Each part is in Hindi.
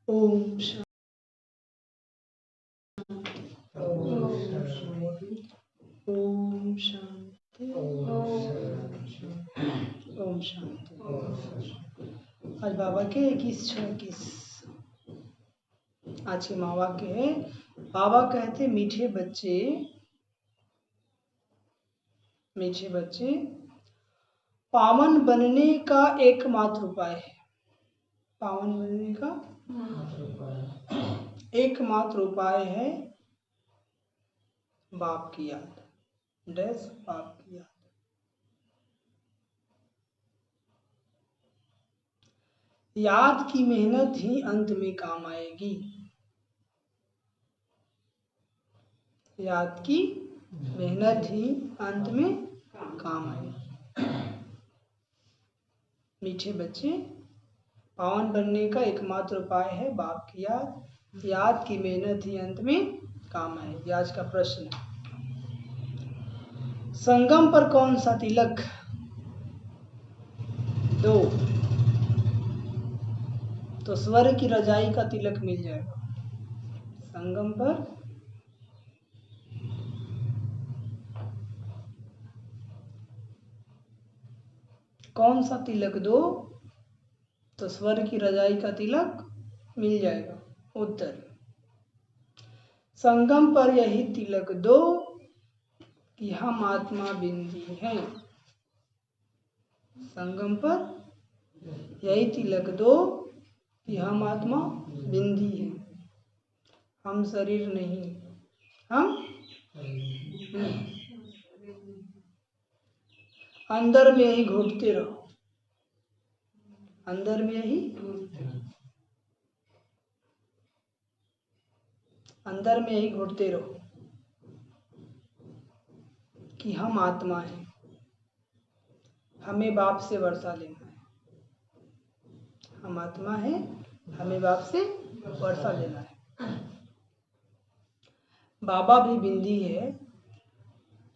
ओम शांति। ओम शांति। ओम शांति। आज बाबा के 21/6 आज के महावाक्य है। बाबा कहते मीठे बच्चे पावन बनने का एकमात्र उपाय है। पावन बनने का एकमात्र उपाय है बाप की याद। बाप की याद। याद की मेहनत ही अंत में काम आएगी। याद की मेहनत ही अंत में काम आएगी। मीठे बच्चे पावन बनने का एकमात्र उपाय है बाप की याद। याद की मेहनत ही अंत में काम आएगी। आज का प्रश्न है, संगम पर कौन सा तिलक 2 तो स्वर्ग की रजाई का तिलक मिल जाएगा। संगम पर कौन सा तिलक 2 तो स्वर्ग की रजाई का तिलक मिल जाएगा। उत्तर, संगम पर यही तिलक 2 कि हम आत्मा बिंदी हैं। संगम पर यही तिलक 2 कि हम आत्मा बिंदी हैं, हम शरीर नहीं। हम अंदर में यही घुटते रहो। अंदर में यही घुटते रहो कि हम आत्मा हैं, हमें बाप से वर्षा लेना है। हम आत्मा हैं, हमें बाप से वर्षा लेना है। बाबा भी बिंदी है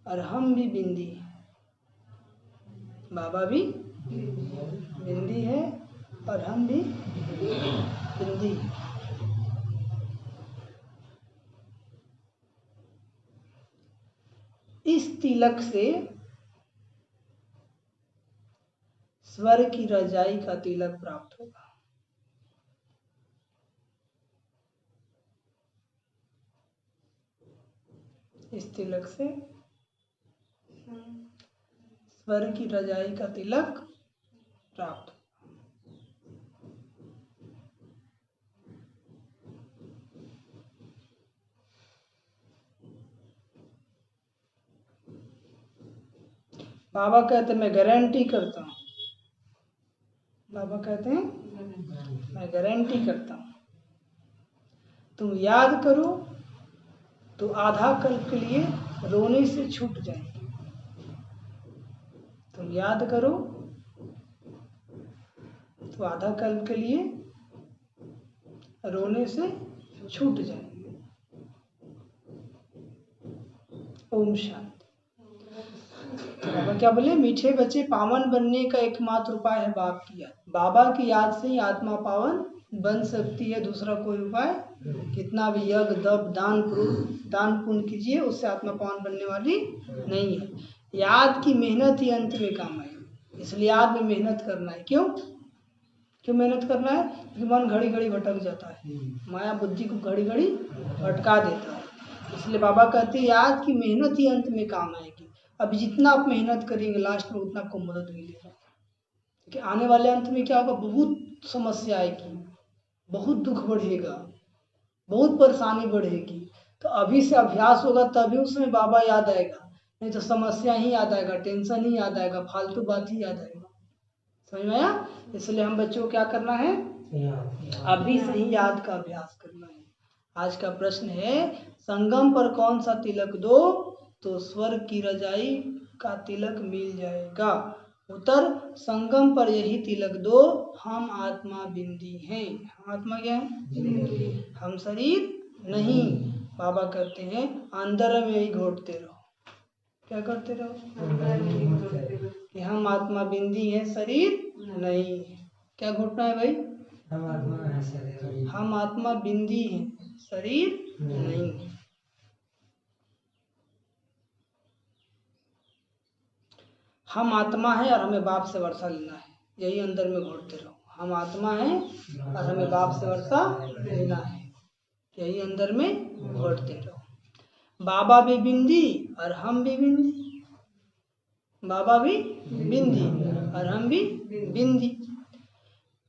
और हम भी बिंदी हैं। बाबा भी बिंदी है और हम भी बिंदी हैं। इस तिलक से स्वर्ग की रजाई का तिलक प्राप्त होगा। इस तिलक से स्वर्ग की रजाई का तिलक प्राप्त। बाबा कहते हैं मैं गारंटी करता हूँ। बाबा कहते हैं मैं गारंटी करता हूँ, तुम याद करो तो आधा कल्प के लिए रोने से छूट जाएंगे। तुम याद करो तो आधा कल्प के लिए रोने से छूट जाएंगे। ओम शांति। बाबा क्या बोले? मीठे बच्चे पावन बनने का एकमात्र उपाय है बाप की याद। बाबा की याद से ही आत्मा पावन बन सकती है, दूसरा कोई उपाय। कितना भी यज्ञ दप दान पुण्य कीजिए, उससे आत्मा पावन बनने वाली नहीं है। याद की मेहनत ही अंत में काम आएगी। इसलिए याद में मेहनत करना है। क्यों मेहनत करना है? क्योंकि मन घड़ी घड़ी भटक जाता है, माया बुद्धि को घड़ी घड़ी भटका देता है। इसलिए बाबा कहते हैं याद की मेहनत ही अंत में काम आएगी। अभी जितना आप मेहनत करेंगे लास्ट में उतना आपको मदद मिलेगा। कि आने वाले अंत में क्या होगा? बहुत समस्या आएगी, बहुत दुख बढ़ेगा, बहुत परेशानी बढ़ेगी। तो अभी से अभ्यास होगा तभी उसमें बाबा याद आएगा, नहीं तो समस्या ही याद आएगा, टेंशन ही याद आएगा, फालतू बात ही याद आएगा। समझ में आया? इसलिए हम बच्चों को क्या करना है? अभी से ही याद का अभ्यास करना है। आज का प्रश्न है, संगम पर कौन सा तिलक 2 तो स्वर्ग की रजाई का तिलक मिल जाएगा। उत्तर, संगम पर यही तिलक 2 हम आत्मा बिंदी हैं। आत्मा क्या है? हम शरीर नहीं। बाबा कहते हैं अंदर में यही घोटते रहो। क्या करते रहो? कि हम आत्मा बिंदी हैं, शरीर नहीं। क्या घोटना है भाई? हम आत्मा बिंदी हैं, शरीर नहीं है। हम आत्मा है और हमें बाप से वर्षा लेना है, यही अंदर में घोटते रहो। हम आत्मा है और हमें बाप से वर्षा लेना है, यही अंदर में घोटते रहो। बाबा भी बिंदी और हम भी बिंदी, बाबा भी बिंदी और हम भी बिंदी।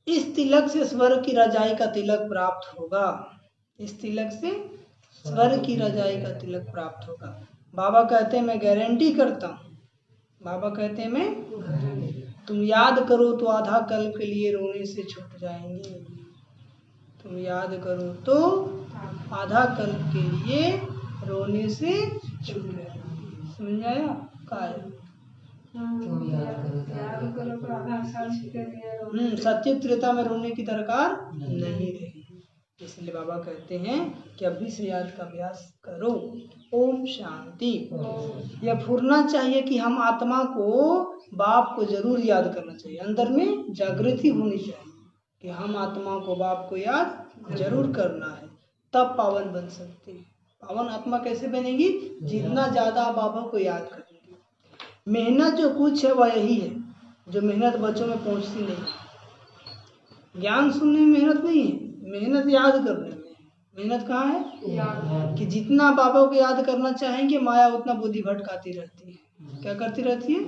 इस तिलक से स्वर्ग की रजाई का तिलक प्राप्त होगा, इस तिलक से स्वर्ग की रजाई का तिलक प्राप्त होगा। बाबा कहते हैं मैं गारंटी करता हूँ, बाबा कहते हैं मैं, तुम याद करो तो आधा कल्प के लिए रोने से छूट जाएंगे। तुम याद करो तो आधा कल्प के लिए रोने से छूट जाएंगे। समझ आया? काय सत्युग त्रेता में रोने की दरकार नहीं रही। इसलिए बाबा कहते हैं कि अभी से याद का अभ्यास करो। ओम शांति। यह फुरना चाहिए कि हम आत्मा को, बाप को जरूर याद करना चाहिए। अंदर में जागृति होनी चाहिए कि हम आत्मा को, बाप को याद जरूर करना है, तब पावन बन सकते हैं। पावन आत्मा कैसे बनेगी? जितना ज्यादा आप बाबा को याद करेंगे। मेहनत जो कुछ है वह यही है, जो मेहनत बच्चों में पहुंचती नहीं है। ज्ञान सुनने में मेहनत नहीं है, मेहनत याद करने में। मेहनत कहाँ है? कि जितना बाबा को याद करना चाहेंगे माया उतना बुद्धि भटकाती रहती है। क्या करती रहती है?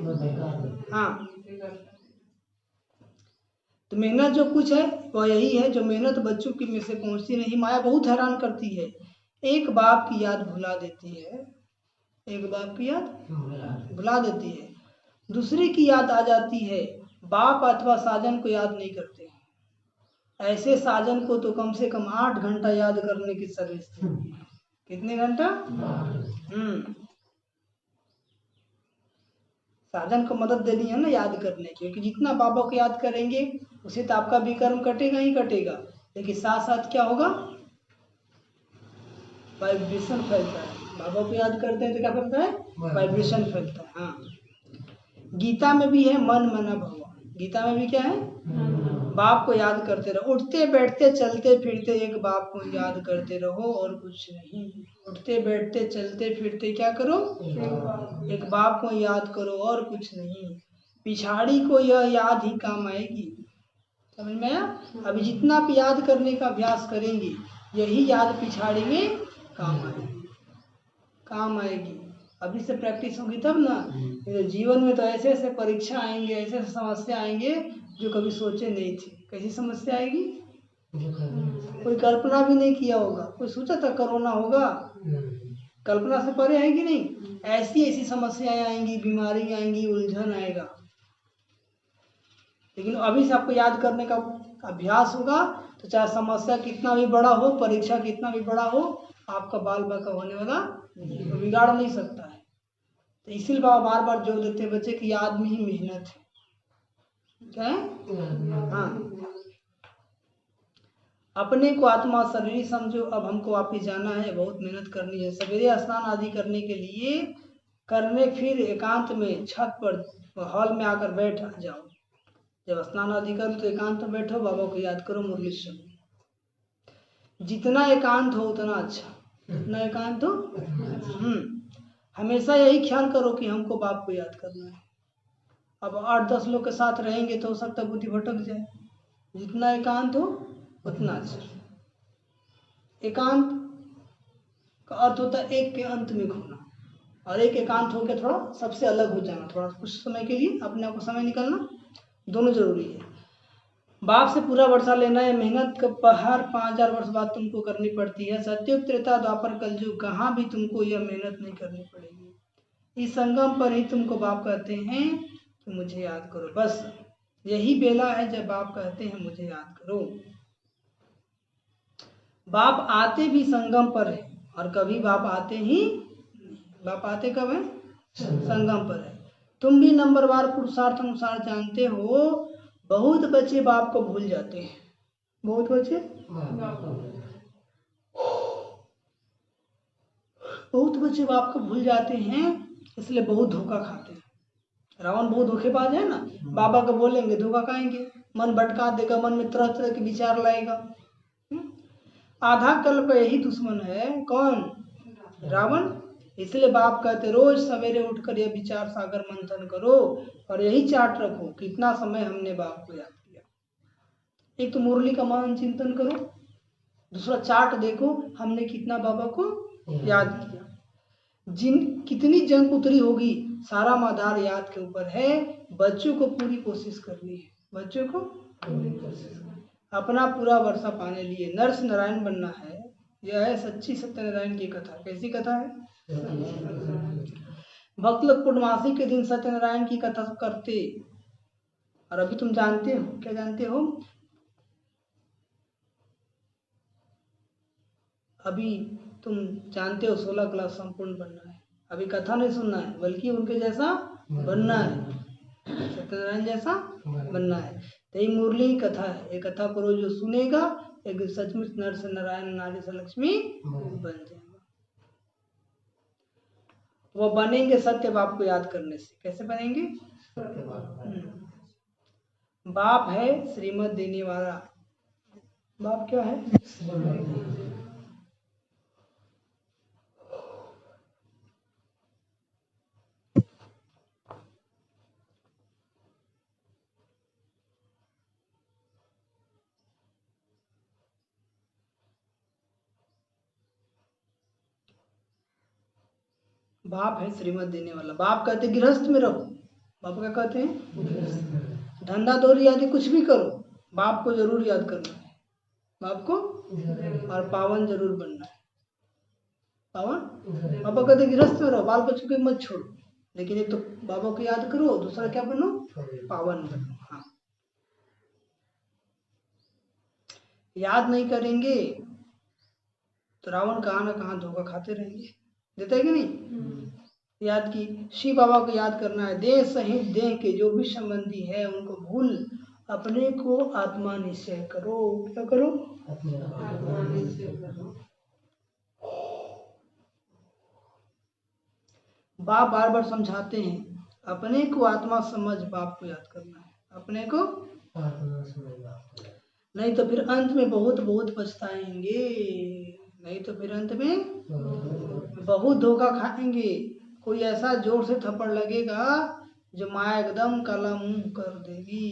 हाँ, तो मेहनत जो कुछ है वह यही है, जो मेहनत बच्चों की में से पहुंचती नहीं। माया बहुत हैरान करती है, एक बाप की याद भुला देती है, एक बाप की याद भुला देती है, दूसरे की याद आ जाती है। बाप अथवा साजन को याद नहीं करते। ऐसे साजन को तो कम से कम 8 घंटा याद करने की सर्विस थी। कितने घंटा? साजन को मदद देनी है ना याद करने की, क्योंकि जितना बाबा को याद करेंगे उसे तो आपका विकर्म कटेगा ही कटेगा, लेकिन साथ साथ क्या होगा? वाइब्रेशन फैलता है। बाबा को याद करते हैं तो क्या फैलता है? वाइब्रेशन फैलता है। हाँ, गीता में भी है मन मना भवा। गीता में भी क्या है? बाप को याद करते रहो। उठते बैठते चलते फिरते एक बाप को याद करते रहो और कुछ नहीं। उठते बैठते चलते फिरते क्या करो? एक बाप को याद करो और कुछ नहीं। पिछाड़ी को यह याद ही काम आएगी। समझ में आया? अभी जितना आप याद करने का अभ्यास करेंगे यही याद पिछाड़ी में काम आएगी, काम आएगी। अभी से प्रैक्टिस होगी तब ना। जीवन में तो ऐसे ऐसे परीक्षा आएंगे, ऐसे ऐसे समस्या आएंगे जो कभी सोचे नहीं थे। कैसी समस्या आएगी? कोई कल्पना भी नहीं किया होगा। कोई सोचा था कोरोना होगा? कल्पना से परे है कि नहीं? ऐसी ऐसी समस्याएं आएंगी, बीमारी आएंगी, उलझन आएगा। लेकिन अभी से आपको याद करने का अभ्यास होगा तो चाहे समस्या कितना भी बड़ा हो, परीक्षा कितना भी बड़ा हो, आपका बाल बाका होने वाला तो बिगाड़ नहीं सकता है। तो इसीलिए बाबा बार बार जोर देते हैं बच्चे की याद में ही मेहनत है। क्या है? हाँ, अपने को आत्मा शरीर समझो। अब हमको वापिस जाना है, बहुत मेहनत करनी है। सवेरे स्नान आदि करने के लिए करने, फिर एकांत में छत पर हॉल में आकर बैठ जाओ। जब स्नान आदि कर तो एकांत में बैठो, बाबा को याद करो, मुरली सुनो। जितना एकांत हो उतना अच्छा, जितना एकांत हो। हमेशा यही ख्याल करो कि हमको बाप को याद करना है। अब 8-10 लोग के साथ रहेंगे तो हो सकता है बुद्धि भटक जाए। जितना एकांत हो उतना अच्छा। एकांत का अर्थ होता है एक के अंत में खोना, और एक एकांत होकर थोड़ा सबसे अलग हो जाना, थोड़ा कुछ समय के लिए अपने आप को समय निकालना, दोनों जरूरी है। बाप से पूरा वर्षा लेना है। मेहनत हर 5000 वर्ष बाद तुमको करनी पड़ती है। सत्युग त्रेता द्वापर कलयुग कहाँ भी तुमको यह मेहनत नहीं करनी पड़ेगी। इस संगम पर ही तुमको बाप कहते हैं कि मुझे याद करो। बस यही बेला है जब बाप कहते हैं मुझे याद करो। बाप आते भी संगम पर है, और कभी बाप आते ही, बाप आते कब है? संगम पर है। तुम भी नंबरवार पुरुषार्थ अनुसार जानते हो, बहुत बच्चे बाप को भूल जाते हैं। बहुत बच्चे बाप को भूल जाते हैं, इसलिए बहुत धोखा खाते हैं। रावण बहुत धोखेबाज है ना। बाबा को बोलेंगे धोखा खाएंगे, मन भटका देगा, मन में तरह तरह के विचार लाएगा। आधा कल्प यही दुश्मन है, कौन? रावण। इसलिए बाप कहते रोज सवेरे उठकर यह विचार सागर मंथन करो और यही चार्ट रखो कितना समय हमने बाप को याद किया। एक तो मुरली का मान चिंतन करो, दूसरा चार्ट देखो हमने कितना बाबा को याद किया। कितनी जंग उतरी होगी, सारा मदार याद के ऊपर है। बच्चों को पूरी कोशिश करनी है, बच्चों को पूरी कोशिश अपना पूरा वर्षा पाने लिए नरस नारायण बनना है। यह है सच्ची सत्यनारायण की कथा। कैसी कथा है? भक्त लोग पूर्णमासी के दिन सत्यनारायण की कथा करते, और अभी तुम जानते हो, क्या जानते हो? अभी तुम जानते हो 16 क्लास संपूर्ण बनना है। अभी कथा नहीं सुनना है, बल्कि उनके जैसा बनना है, सत्यनारायण जैसा बनना है। तो ये मुरली की कथा है। ये कथा करो, जो सुनेगा एक सचमुच नर से नारायण, नारी से लक्ष्मी बन जाएगा। वो बनेंगे सत्य बाप को याद करने से। कैसे बनेंगे? बाप है श्रीमत देने वाला। बाप क्या है? बाप है श्रीमत देने वाला। बाप कहते गृहस्थ में रहो। बाप क्या कहते हैं? धंधा दौरी आदि कुछ भी करो, बाप को जरूर याद करना है, बाप को, और पावन जरूर बनना है। पावन। बाबा कहते गृहस्थ में रहो, बाल बच्चों को मत छोड़ो, लेकिन एक तो बाबा को याद करो, दूसरा क्या बनो? पावन बनो। हाँ, याद नहीं करेंगे तो रावण कहाँ ना कहाँ धोखा खाते रहेंगे। देता है कि नहीं? याद की शिव बाबा को याद करना है। देह सहित देह के जो भी संबंधी है उनको भूल अपने को आत्मा निश्चय करो। क्या करो? आत्मा निश्चय करो। बाप बार बार समझाते हैं अपने को आत्मा समझ बाप को याद करना है। अपने को आत्मा समझ बाप, नहीं तो फिर अंत में बहुत बहुत पछताएंगे। नहीं तो फिर अंत में बहुत धोखा खाएंगे। कोई ऐसा जोर से थप्पड़ लगेगा जो माया एकदम काला मुंह कर देगी।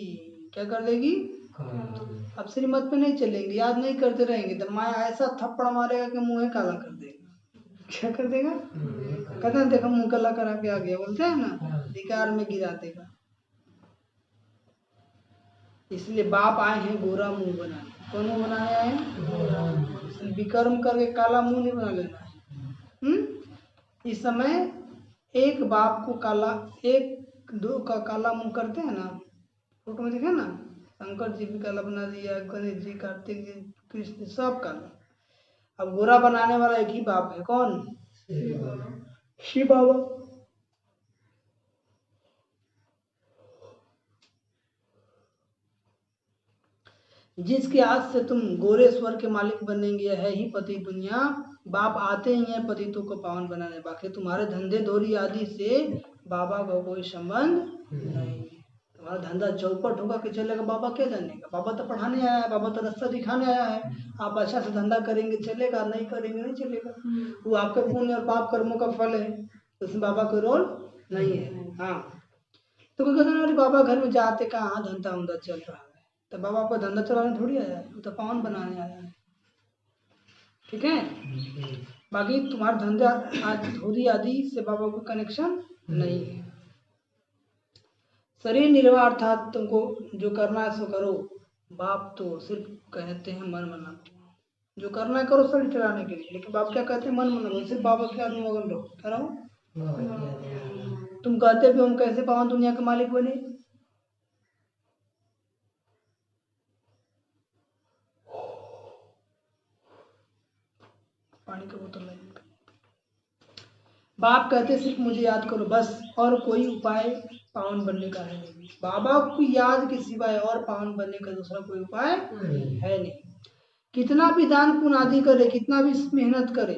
क्या कर देगी? अब श्रीमत पे नहीं चलेंगे, याद नहीं करते रहेंगे तो माया ऐसा थप्पड़ मारेगा कि मुंह काला कर देगा। क्या कर देगा? कहते हैं देखो मुंह काला करा के आ गया, बोलते हैं ना, विकार में गिरा देगा। इसलिए बाप आए हैं गोरा मुंह बनाने। कौन मुंह बनाने आए हैं? विकर्म करके काला मुंह नहीं बना लेना है। इस समय एक बाप को काला, एक दो का काला मुंह करते हैं ना, फोटो में देखे ना, शंकर जी भी काला बना दिया, गणेश जी, कार्तिक जी, कृष्ण, सब काला। अब गोरा बनाने वाला एक ही बाप है। कौन? शिव बाबा। जिसके हाथ से तुम गोरे स्वर के मालिक बनेंगे है ही पति दुनिया। बाप आते ही हैं पतितों को पावन बनाने, बाकी तुम्हारे धंधे धोरी आदि से बाबा का कोई संबंध नहीं। तुम्हारा धंधा चौपट होगा कि चलेगा, बाबा क्या जानेगा? बाबा तो पढ़ाने आया है, बाबा तो रास्ता दिखाने आया है। आप अच्छा से धंधा करेंगे चलेगा, नहीं करेंगे नहीं चलेगा। वो आपके पुण्य और पाप कर्मों का फल है, उसमें बाबा का रोल नहीं है। हाँ, तो कोई कहते ना बाबा घर में जाते कहाँ धंधा उंधा चल रहा है, तो बाबा को धंधा चलाने थोड़ी आया है, वो तो पावन बनाने आया है। ठीक है? बाकी तुम्हारे धंधा धोरी आदि से बाबा को कनेक्शन नहीं है। शरीर निर्वाह अर्थात तुमको जो करना है सो करो। बाप तो सिर्फ कहते हैं मन मना, जो करना है करो शरीर चलाने के लिए, लेकिन बाप क्या कहते हैं? मन मना। सिर्फ बाबा के अनुमोदन रहो। क्या रहो? तुम कहते भी हम कैसे पावन दुनिया के मालिक बने? पानी का बोतल लाइए। बाप कहते सिर्फ मुझे याद करो बस, और कोई उपाय पावन बनने का है नहीं। बाबा को याद के सिवाय और पावन बनने का दूसरा कोई उपाय है नहीं। कितना भी दान पुण्य आदि करे, कितना भी मेहनत करे,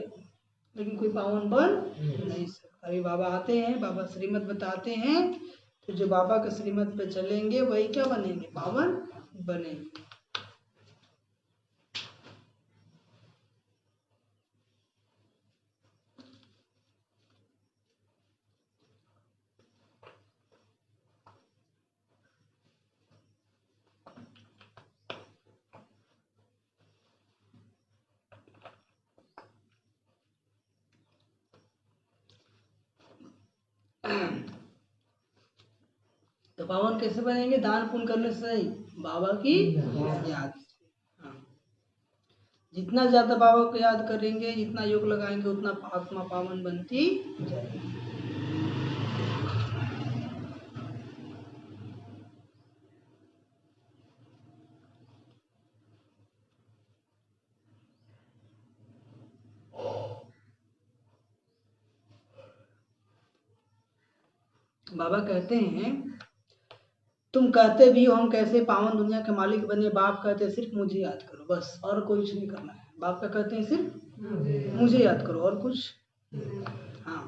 लेकिन कोई पावन बन नहीं सकता। अभी बाबा आते हैं, बाबा श्रीमत बताते हैं, तो जो बाबा के श्रीमत पे चलेंगे वही क्या बनेंगे? पावन बनेंगे। तो पावन कैसे बनेंगे? दान पुण्य करने से नहीं, बाबा की याद से। हाँ, जितना ज्यादा बाबा को याद करेंगे, जितना योग लगाएंगे, उतना आत्मा पावन बनती जाएगी। बाबा कहते हैं, तुम कहते भी हो हम कैसे पावन दुनिया के मालिक बने, बाप कहते हैं सिर्फ मुझे याद करो, बस और कुछ नहीं करना है। बाप का कहते हैं सिर्फ मुझे याद करो, और कुछ। हाँ,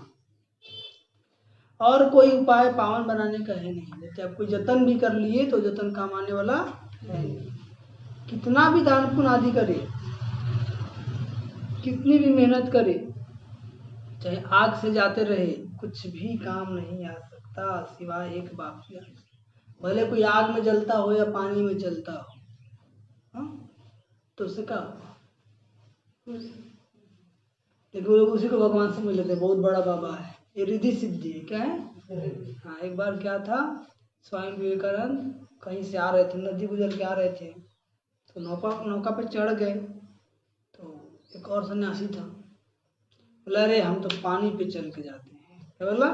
और कोई उपाय पावन बनाने का है नहीं। जैसे आप कोई जतन भी कर लिए तो जतन काम आने वाला है नहीं। कितना भी दान पुण्य आदि करे, कितनी भी मेहनत करे, चाहे आग से जाते रहे, कुछ भी काम नहीं आ सकता सिवाय एक बाप की याद। भले कोई आग में जलता हो या पानी में जलता हो, हाँ? तो उससे क्या होगा? लेकिन वो लोग उसी को भगवान से मिल लेते, बहुत बड़ा बाबा है, ये रिद्धि सिद्धि है। क्या है? हाँ, एक बार क्या था, स्वामी विवेकानंद कहीं से आ रहे थे, नदी गुजर के आ रहे थे, तो नौका पे चढ़ गए। तो एक और सन्यासी था, बोला अरे हम तो पानी पे चल के जाते हैं। क्या बोला?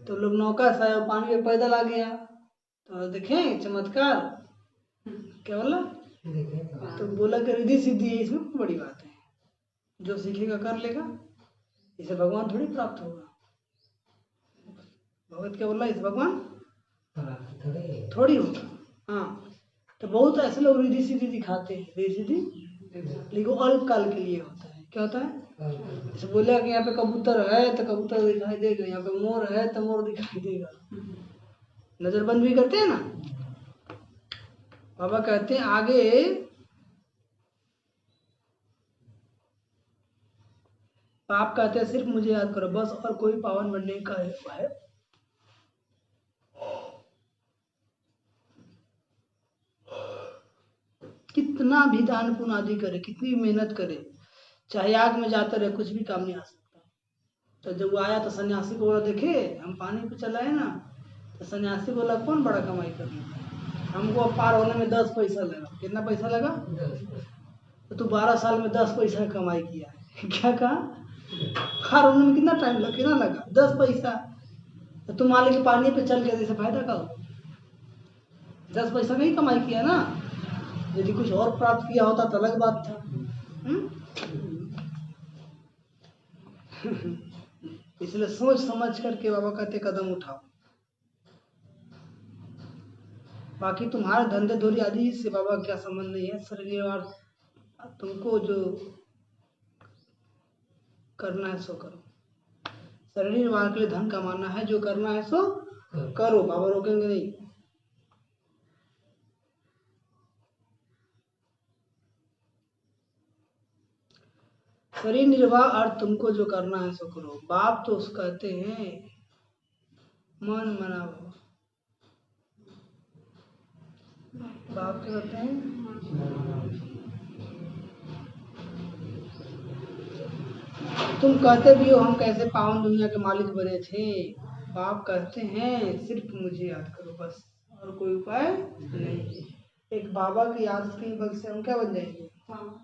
तो लोग नौका से आए, पानी पे पैदल आ गया। तो देखें चमत्कार। क्या बोला? तो बोला कि रिद्धि सिद्धि है, इसमें कोई बड़ी बात है, जो सीखेगा कर लेगा, इसे भगवान थोड़ी प्राप्त होगा। भगवत क्या बोला? इसे भगवान थोड़ी होगा। हाँ, तो बहुत ऐसे लोग रिद्धि सिद्धि दिखाते हैं, रिद्धि सिद्धि, लेकिन अल्प काल के लिए होता है। क्या होता है? जैसे बोला कि यहाँ पे कबूतर है तो कबूतर दिखाई देगा, यहाँ पे मोर है तो मोर दिखाई देगा, नजरबंद भी करते हैं ना। बाबा कहते हैं आगे, आप कहते हैं सिर्फ मुझे याद करो, बस और कोई पावन बनने का है। कितना भी दान पुण्य आदि करे, कितनी भी मेहनत करे, चाहे आग में जाते रहे, कुछ भी काम नहीं आ सकता। तो जब वो आया तो सन्यासी को बोला, देखे हम पानी पे चलाए ना। तो सन्यासी बोला कौन बड़ा कमाई कर लेगा, हमको अब पार होने में 10 पैसा लगा। कितना पैसा लगा? तो तू 12 साल में 10 पैसा कमाई किया है। क्या कहा? पार होने में कितना टाइम लगा? कितना लगा? 10 पैसा। तो तुम मान लो कि पानी पे चल के जैसे फायदा का हो, 10 पैसा नहीं कमाई किया ना। यदि कुछ और प्राप्त किया होता तो अलग बात था। इसलिए सोच समझ करके बाबा कहते कदम उठाओ। बाकी तुम्हारे धंधे धोरी आदि से बाबा क्या संबंध नहीं है। शरीर और तुमको जो करना है सो करो। शरीर निर्वाह के लिए धन कमाना है, जो करना है सो करो, बाबा रोकेंगे नहीं। शरीर निर्वाह और तुमको जो करना है सो करो। बाप तो उस कहते हैं मन मनाओ। बाप क्या कहते हैं? तुम कहते भी हो हम कैसे पावन दुनिया के मालिक बने थे। बाप कहते हैं सिर्फ मुझे याद करो, बस और कोई उपाय नहीं। एक बाबा की याद के बल से हम क्या बन जाएंगे? पावन।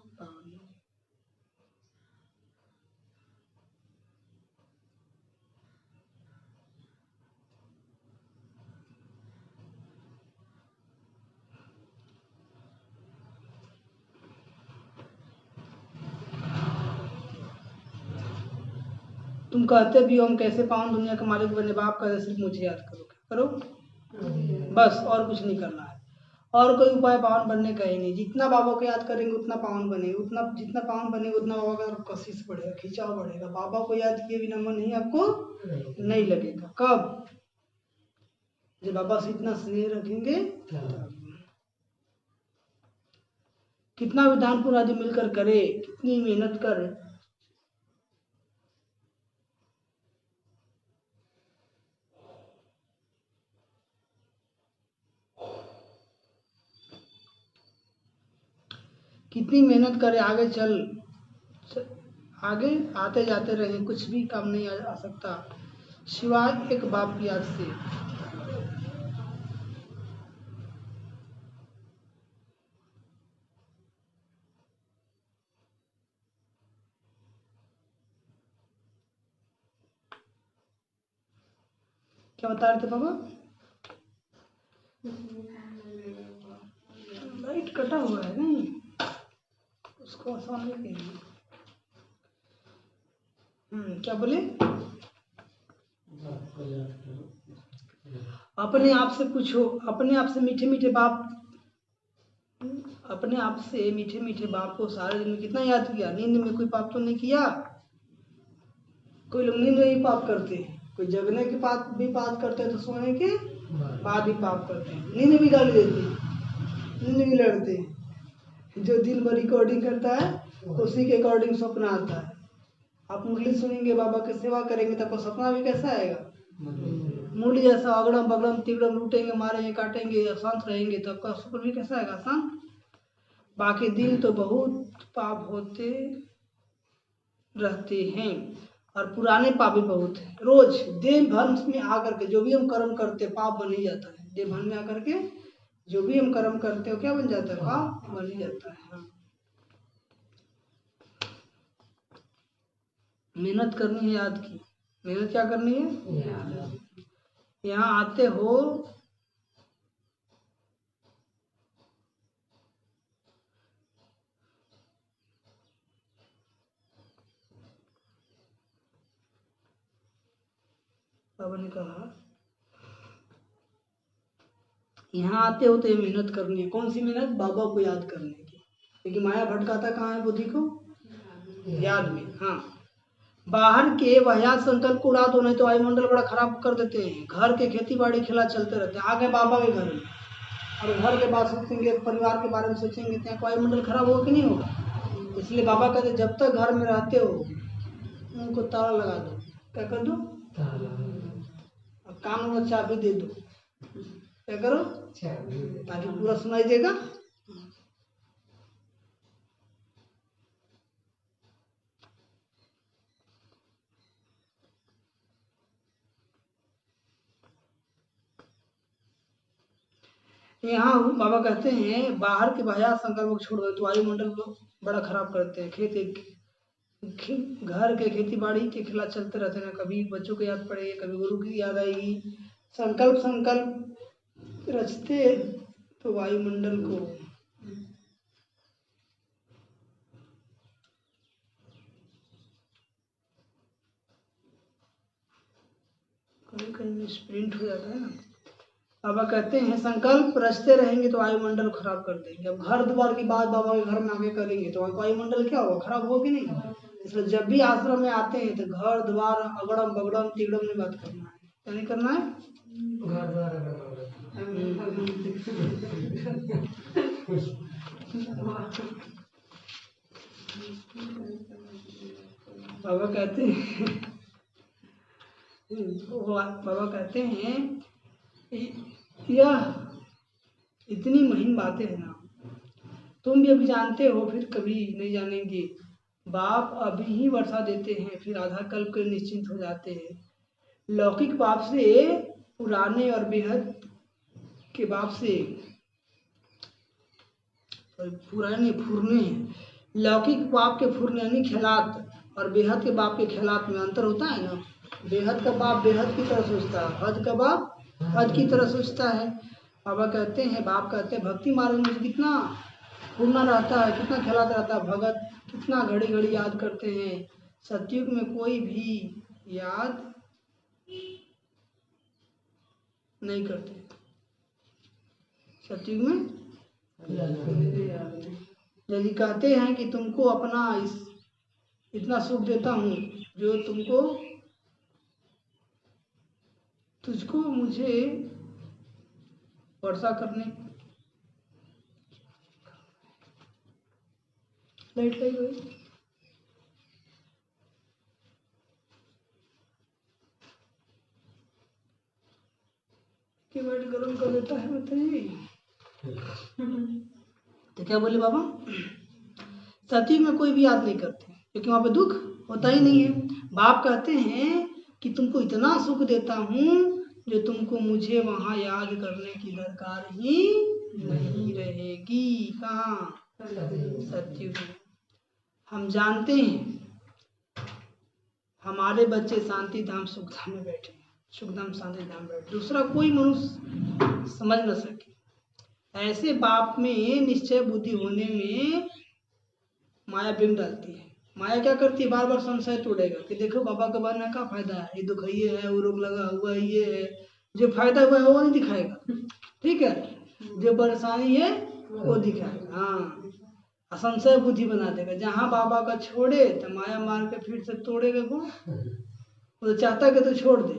तुम कहते भी हो हम कैसे पावन दुनिया के मालिक बने। बाप कहते सिर्फ मुझे याद करो। क्या करो? बस और कुछ नहीं करना है, और कोई उपाय पावन बनने का ही नहीं। जितना बाबा को याद करेंगे उतना पावन बनेंगे, उतना जितना पावन बनेंगे उतना बाबा का तरफ कशिश बढ़ेगा, खिंचाव बढ़ेगा। बाबा को याद किए बिना मन ही आपको नहीं लगेगा। कब? जब बाबा से इतना स्नेह रखेंगे तब। कितना विधान पूर्ण आदि मिलकर करे, कितनी मेहनत कर, कितनी मेहनत करे, आगे आगे आते जाते रहे, कुछ भी काम नहीं आ सकता सिवाय एक बाप की याद से। क्या बता रहे थे बाबा? लाइट कटा हुआ है नहीं, उसको आसान के लिए। क्या बोले? अपने आप से पूछो, अपने आप से मीठे मीठे बाप, अपने आप से मीठे मीठे बाप को सारे दिन में कितना याद किया। नींद में कोई पाप तो नहीं किया। कोई लोग नींद में ही पाप करते हैं, कोई जगने के बाद भी पाप करते हैं, तो सोने के बाद ही पाप करते हैं। नींद में भी गाली देते हैं, नींद में भी लड़ते हैं। जो दिन भर रिकॉर्डिंग करता है उसी के अकॉर्डिंग सपना आता है। आप मुरली सुनेंगे, बाबा की सेवा करेंगे, तो आपको सपना भी कैसा आएगा? मुरली जैसा अगड़म बगड़म तिगड़म लूटेंगे, मारेंगे, काटेंगे, अशांत रहेंगे, तो आपका सपना भी कैसा आएगा? शांत। बाकी दिन तो बहुत पाप होते रहते हैं और पुराने पाप भी बहुत हैं। रोज देह भन में आकर के जो भी हम कर्म करते हैं पाप बन ही जाता है। देह भन में आकर के जो भी हम कर्म करते हो क्या बन जाता है? पाप बन ही जाता है। हाँ। मेहनत करनी है याद की। मेहनत क्या करनी है? यहाँ आते हो बाबा ने कहा, यहाँ आते हो तो ये मेहनत करनी है। कौन सी मेहनत? बाबा को याद करने की। क्योंकि माया भटकाता कहाँ है बुद्धि को? याद में। हाँ, बाहर के वह संकल्प को उड़ा दो, नहीं तो वायुमंडल बड़ा खराब कर देते हैं। घर के खेती बाड़ी खेला चलते रहते हैं। आगे बाबा के घर में और घर के बाद सोचेंगे, परिवार के बारे में सोचेंगे, तो वायुमंडल खराब होगा कि नहीं होगा? इसलिए बाबा कहते जब तक घर में रहते हो उनको ताला लगा दो। क्या कर दो? और कान में चाबी दे दो। क्या करो? ताकि पूरा सुनाई देगा। यहाँ बाबा कहते हैं बाहर के बाह्य संकल्प को छोड़ दो तो वायुमंडल को बड़ा खराब करते हैं। घर के खेती बाड़ी के खिला चलते रहते हैं। कभी बच्चों को याद पड़ेगी, कभी गुरु की याद आएगी। संकल्प रचते तो वायुमंडल को कहीं कहीं स्प्रिंट हो जाता है ना। बाबा कहते हैं संकल्प रचते रहेंगे तो वायुमंडल खराब कर देंगे। अब घर द्वार की बात बाबा के घर में आगे करेंगे तो वायुमंडल क्या होगा? खराब होगा कि नहीं? इसलिए जब भी आश्रम में आते हैं तो घर द्वार अगड़म बगड़म तिगड़म में बात करना है। क्या नहीं करना है? घर द्वार बाबा कहते हैं बाबा कहते हैं यह इतनी महीन बातें हैं ना, तुम भी अभी जानते हो फिर कभी नहीं जानेंगे। बाप अभी ही वर्षा देते हैं, फिर आधा कल्प के निश्चिंत हो जाते हैं। लौकिक बाप से पुराने और बेहद के बाप से पुराने फुरने हैं। लौकिक बाप के फुरने यानी ख्यालात और बेहद के बाप के ख्यालात में अंतर होता है ना। बेहद का बाप बेहद की तरह सोचता है, हद का बाप हद की तरह सोचता है। बाबा कहते हैं, बाप कहते हैं भक्ति मार्ग में कितना फुरना रहता है, कितना ख्यालात रहता है। भगत कितना घड़ी घड़ी याद करते हैं। सतयुग में कोई भी याद नहीं करते। सतयुग में यदि कहते हैं कि तुमको अपना इतना सुख देता हूँ जो तुझको मुझे वर्षा करने लाइट लगी हुई कि लाइट गर्म कर देता है, बताइए। तो क्या बोले बाबा, सतयुग में कोई भी याद नहीं करते क्योंकि वहां पे दुख होता ही नहीं है। बाप कहते हैं कि तुमको इतना सुख देता हूँ जो तुमको मुझे वहां याद करने की दरकार ही नहीं रहेगी। कहाँ? सतयुग में। हम जानते हैं हमारे बच्चे शांति धाम सुख धाम में बैठे, सुख धाम शांति धाम में बैठे, दूसरा कोई मनुष्य समझ न सके। ऐसे बाप में निश्चय बुद्धि होने में माया बिंब डालती है। माया क्या करती है, बार बार संशय तोड़ेगा कि देखो बाबा का बनने का फायदा है, ये दुख ये है, वो रोग लगा हुआ ये है, जो फायदा हुआ है वो नहीं दिखाएगा, ठीक है, जो परेशानी है वो दिखाएगा। हाँ, असंशय बुद्धि बना देगा। जहाँ बाबा का छोड़े तो माया मार के फिर से तोड़ेगा को, वो चाहता है कि तो छोड़ दे,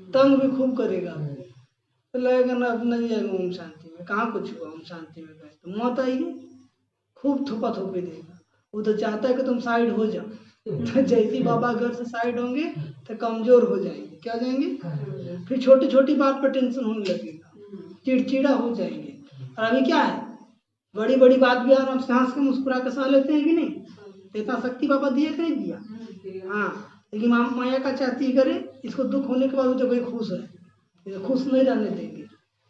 तंग भी खूब करेगा, तो लगेगा ना अपना नहीं जाएगा ओम शांति में। कहाँ कुछ हुआ ओम शांति में गए तो मौत आएगी, खूब थोपा थोपी देगा। वो तो चाहता है कि तुम साइड हो जाओ, तो जैसे बाबा घर से साइड होंगे तो कमजोर हो जाएंगे। क्या हो जाएंगे? फिर छोटी छोटी बात पर टेंशन होने लगेगा, चिड़चिड़ा हो जाएंगे। और अभी क्या है, बड़ी बड़ी बात भी आराम से हंस के मुस्कुरा के सह लेते हैं कि नहीं? इतना शक्ति बाबा दिया कि नहीं दिया? हाँ, लेकिन माया का चाहती करे इसको दुख होने के बाद तो कोई खुश है, खुश नहीं रहने देंगे,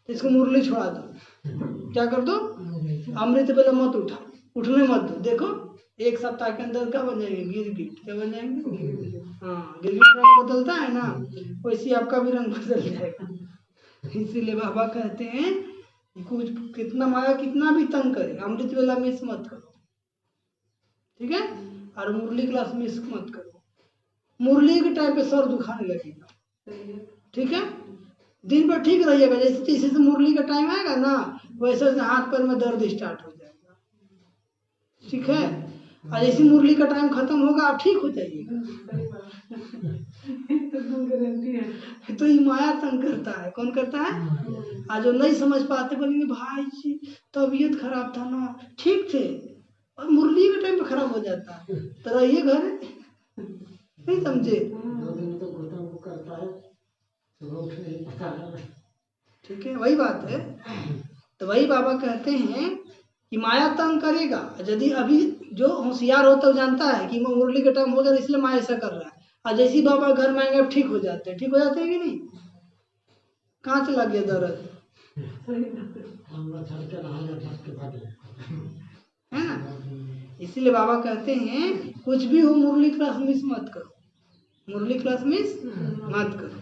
तो इसको मुरली छोड़ा दो। क्या कर दो? अमृत बेला मत उठा, उठने मत दो। देखो 1 सप्ताह के अंदर क्या बन जाएंगे? गिरगिट। क्या बन जाएंगे? हाँ, गिरगिट रंग बदलता है ना, वैसे आपका भी रंग बदल जाएगा। इसीलिए बाबा कहते हैं कुछ कितना माया कितना भी तंग करे, अमृत वेला मिस मत करो, ठीक है, और मुरली क्लास मिस मत करो। मुरली के टाइम पे सर दुखाने लगेगा, ठीक है, दिन भर ठीक रहिएगा, जैसे जैसे से मुरली का टाइम आएगा ना वैसे से हाथ पैर में दर्द स्टार्ट हो जाएगा, ठीक है, और जैसे मुरली का टाइम खत्म होगा आप ठीक हो जाइएगा। तो ये माया तंग करता है। कौन करता है? आज जो नहीं समझ पाते बोलेंगे भाई जी तबीयत खराब था ना, ठीक थे, और मुरली के टाइम पे खराब हो जाता है, तो रहिए घर, नहीं समझे? ठीक है, वही बात है। तो वही बाबा कहते हैं कि माया तंग करेगा, यदि अभी जो होशियार होता है जानता है कि मुरली का टाइम हो गया इसलिए माया ऐसा कर रहा है, और जैसे बाबा घर में आएंगे अब ठीक हो जाते हैं। ठीक हो जाते हैं कि नहीं? कहाँ चला गया दर्द, है ना? इसीलिए बाबा कहते हैं कुछ भी हो मुरली क्लास मिस मत करो, मुरली क्लास मिस मत करो।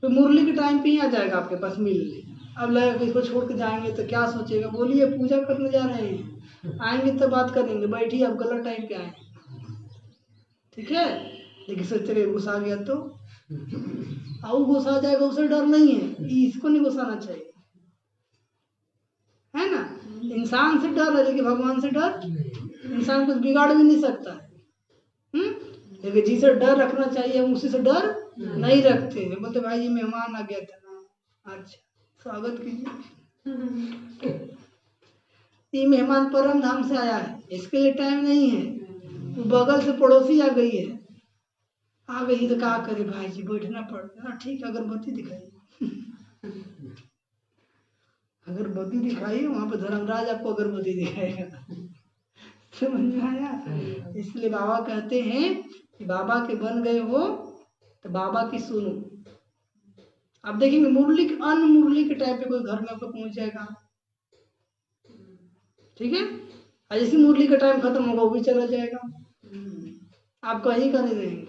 तो मुरली के टाइम पे ही आ जाएगा आपके पास मिलने। अब लगेगा इसको छोड़ के जाएंगे तो क्या सोचेगा, बोलिए पूजा करने जा रहे हैं, आएंगे तो बात करेंगे, बैठिए आप गलत टाइम पे आए, ठीक है, लेकिन सोचेगा गुस्सा आ गया तो आओ, गुस्सा आ जाएगा, उसे डर नहीं है, इसको नहीं गुस्साना चाहिए, है ना? इंसान से डर है लेकिन भगवान से डर, इंसान कुछ बिगाड़ भी नहीं सकता है, लेकिन जिसे डर रखना चाहिए उसी से डर नहीं रखते हैं। बोलते भाई ये मेहमान आ गया था ना, अच्छा स्वागत कीजिए, ये मेहमान परम धाम से आया है, इसके लिए टाइम नहीं है, बगल से पड़ोसी आ गई है, आ गई तो क्या करे भाई जी, बैठना पड़ता है, ठीक है, अगरबत्ती दिखाइए, अगरबत्ती दिखाइए, वहां पे धर्मराज आपको अगरबत्ती दिखाएगा। समझ में आया? इसलिए बाबा कहते हैं कि बाबा के बन गए हो तो बाबा की सुनो। अब देखेंगे मुरली अन मुरली के टाइम पे कोई घर में आपको पहुंच जाएगा, ठीक है, और जैसे मुरली का टाइम खत्म होगा वो भी चला जाएगा, आप कहीं का नहीं रहेंगे,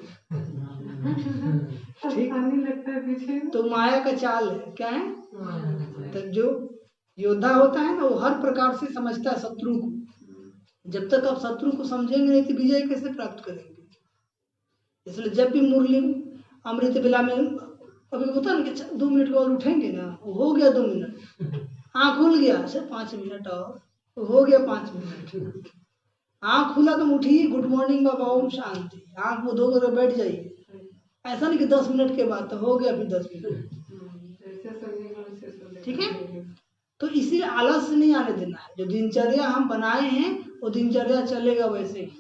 ठीक लगता है पीछे। तो माया का चाल है, क्या है? तो जो योद्धा होता है ना वो हर प्रकार से समझता है शत्रु को, जब तक आप शत्रु को समझेंगे नहीं तो विजय कैसे प्राप्त करेंगे? इसलिए जब भी मुरली अमृत बेला में अभी होता ना कि 2 मिनट के बाद उठेंगे ना, हो गया 2 मिनट, आँख खुल गया सर 5 मिनट और हो गया 5 मिनट, आँख खुला तो उठिए, गुड मॉर्निंग बाबा ओम शांति, आँख वो धो कर बैठ जाइए, ऐसा नहीं कि 10 मिनट के बाद तो हो गया फिर 10 मिनट, ठीक है। तो इसीलिए आलस नहीं आने देना है। जो दिनचर्या हम बनाए हैं वो दिनचर्या चलेगा वैसे ही।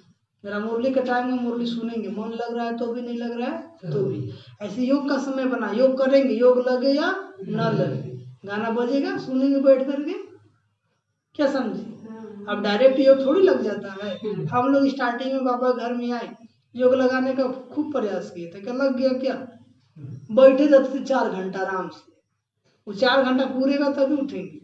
मेरा मुरली का टाइम में मुरली सुनेंगे, मन लग रहा है तो भी, नहीं लग रहा है तो भी। ऐसे योग का समय बना, योग करेंगे, योग लगे या ना लगे, गाना बजेगा, सुनेंगे बैठ करके, क्या समझे। अब डायरेक्ट योग थोड़ी लग जाता है। हम लोग स्टार्टिंग में बाबा घर में आए, योग लगाने का खूब प्रयास किए थे, क्या लग गया क्या, बैठे जाते थे 4 घंटा आराम से, वो 4 घंटा पूरे का तभी उठेंगे।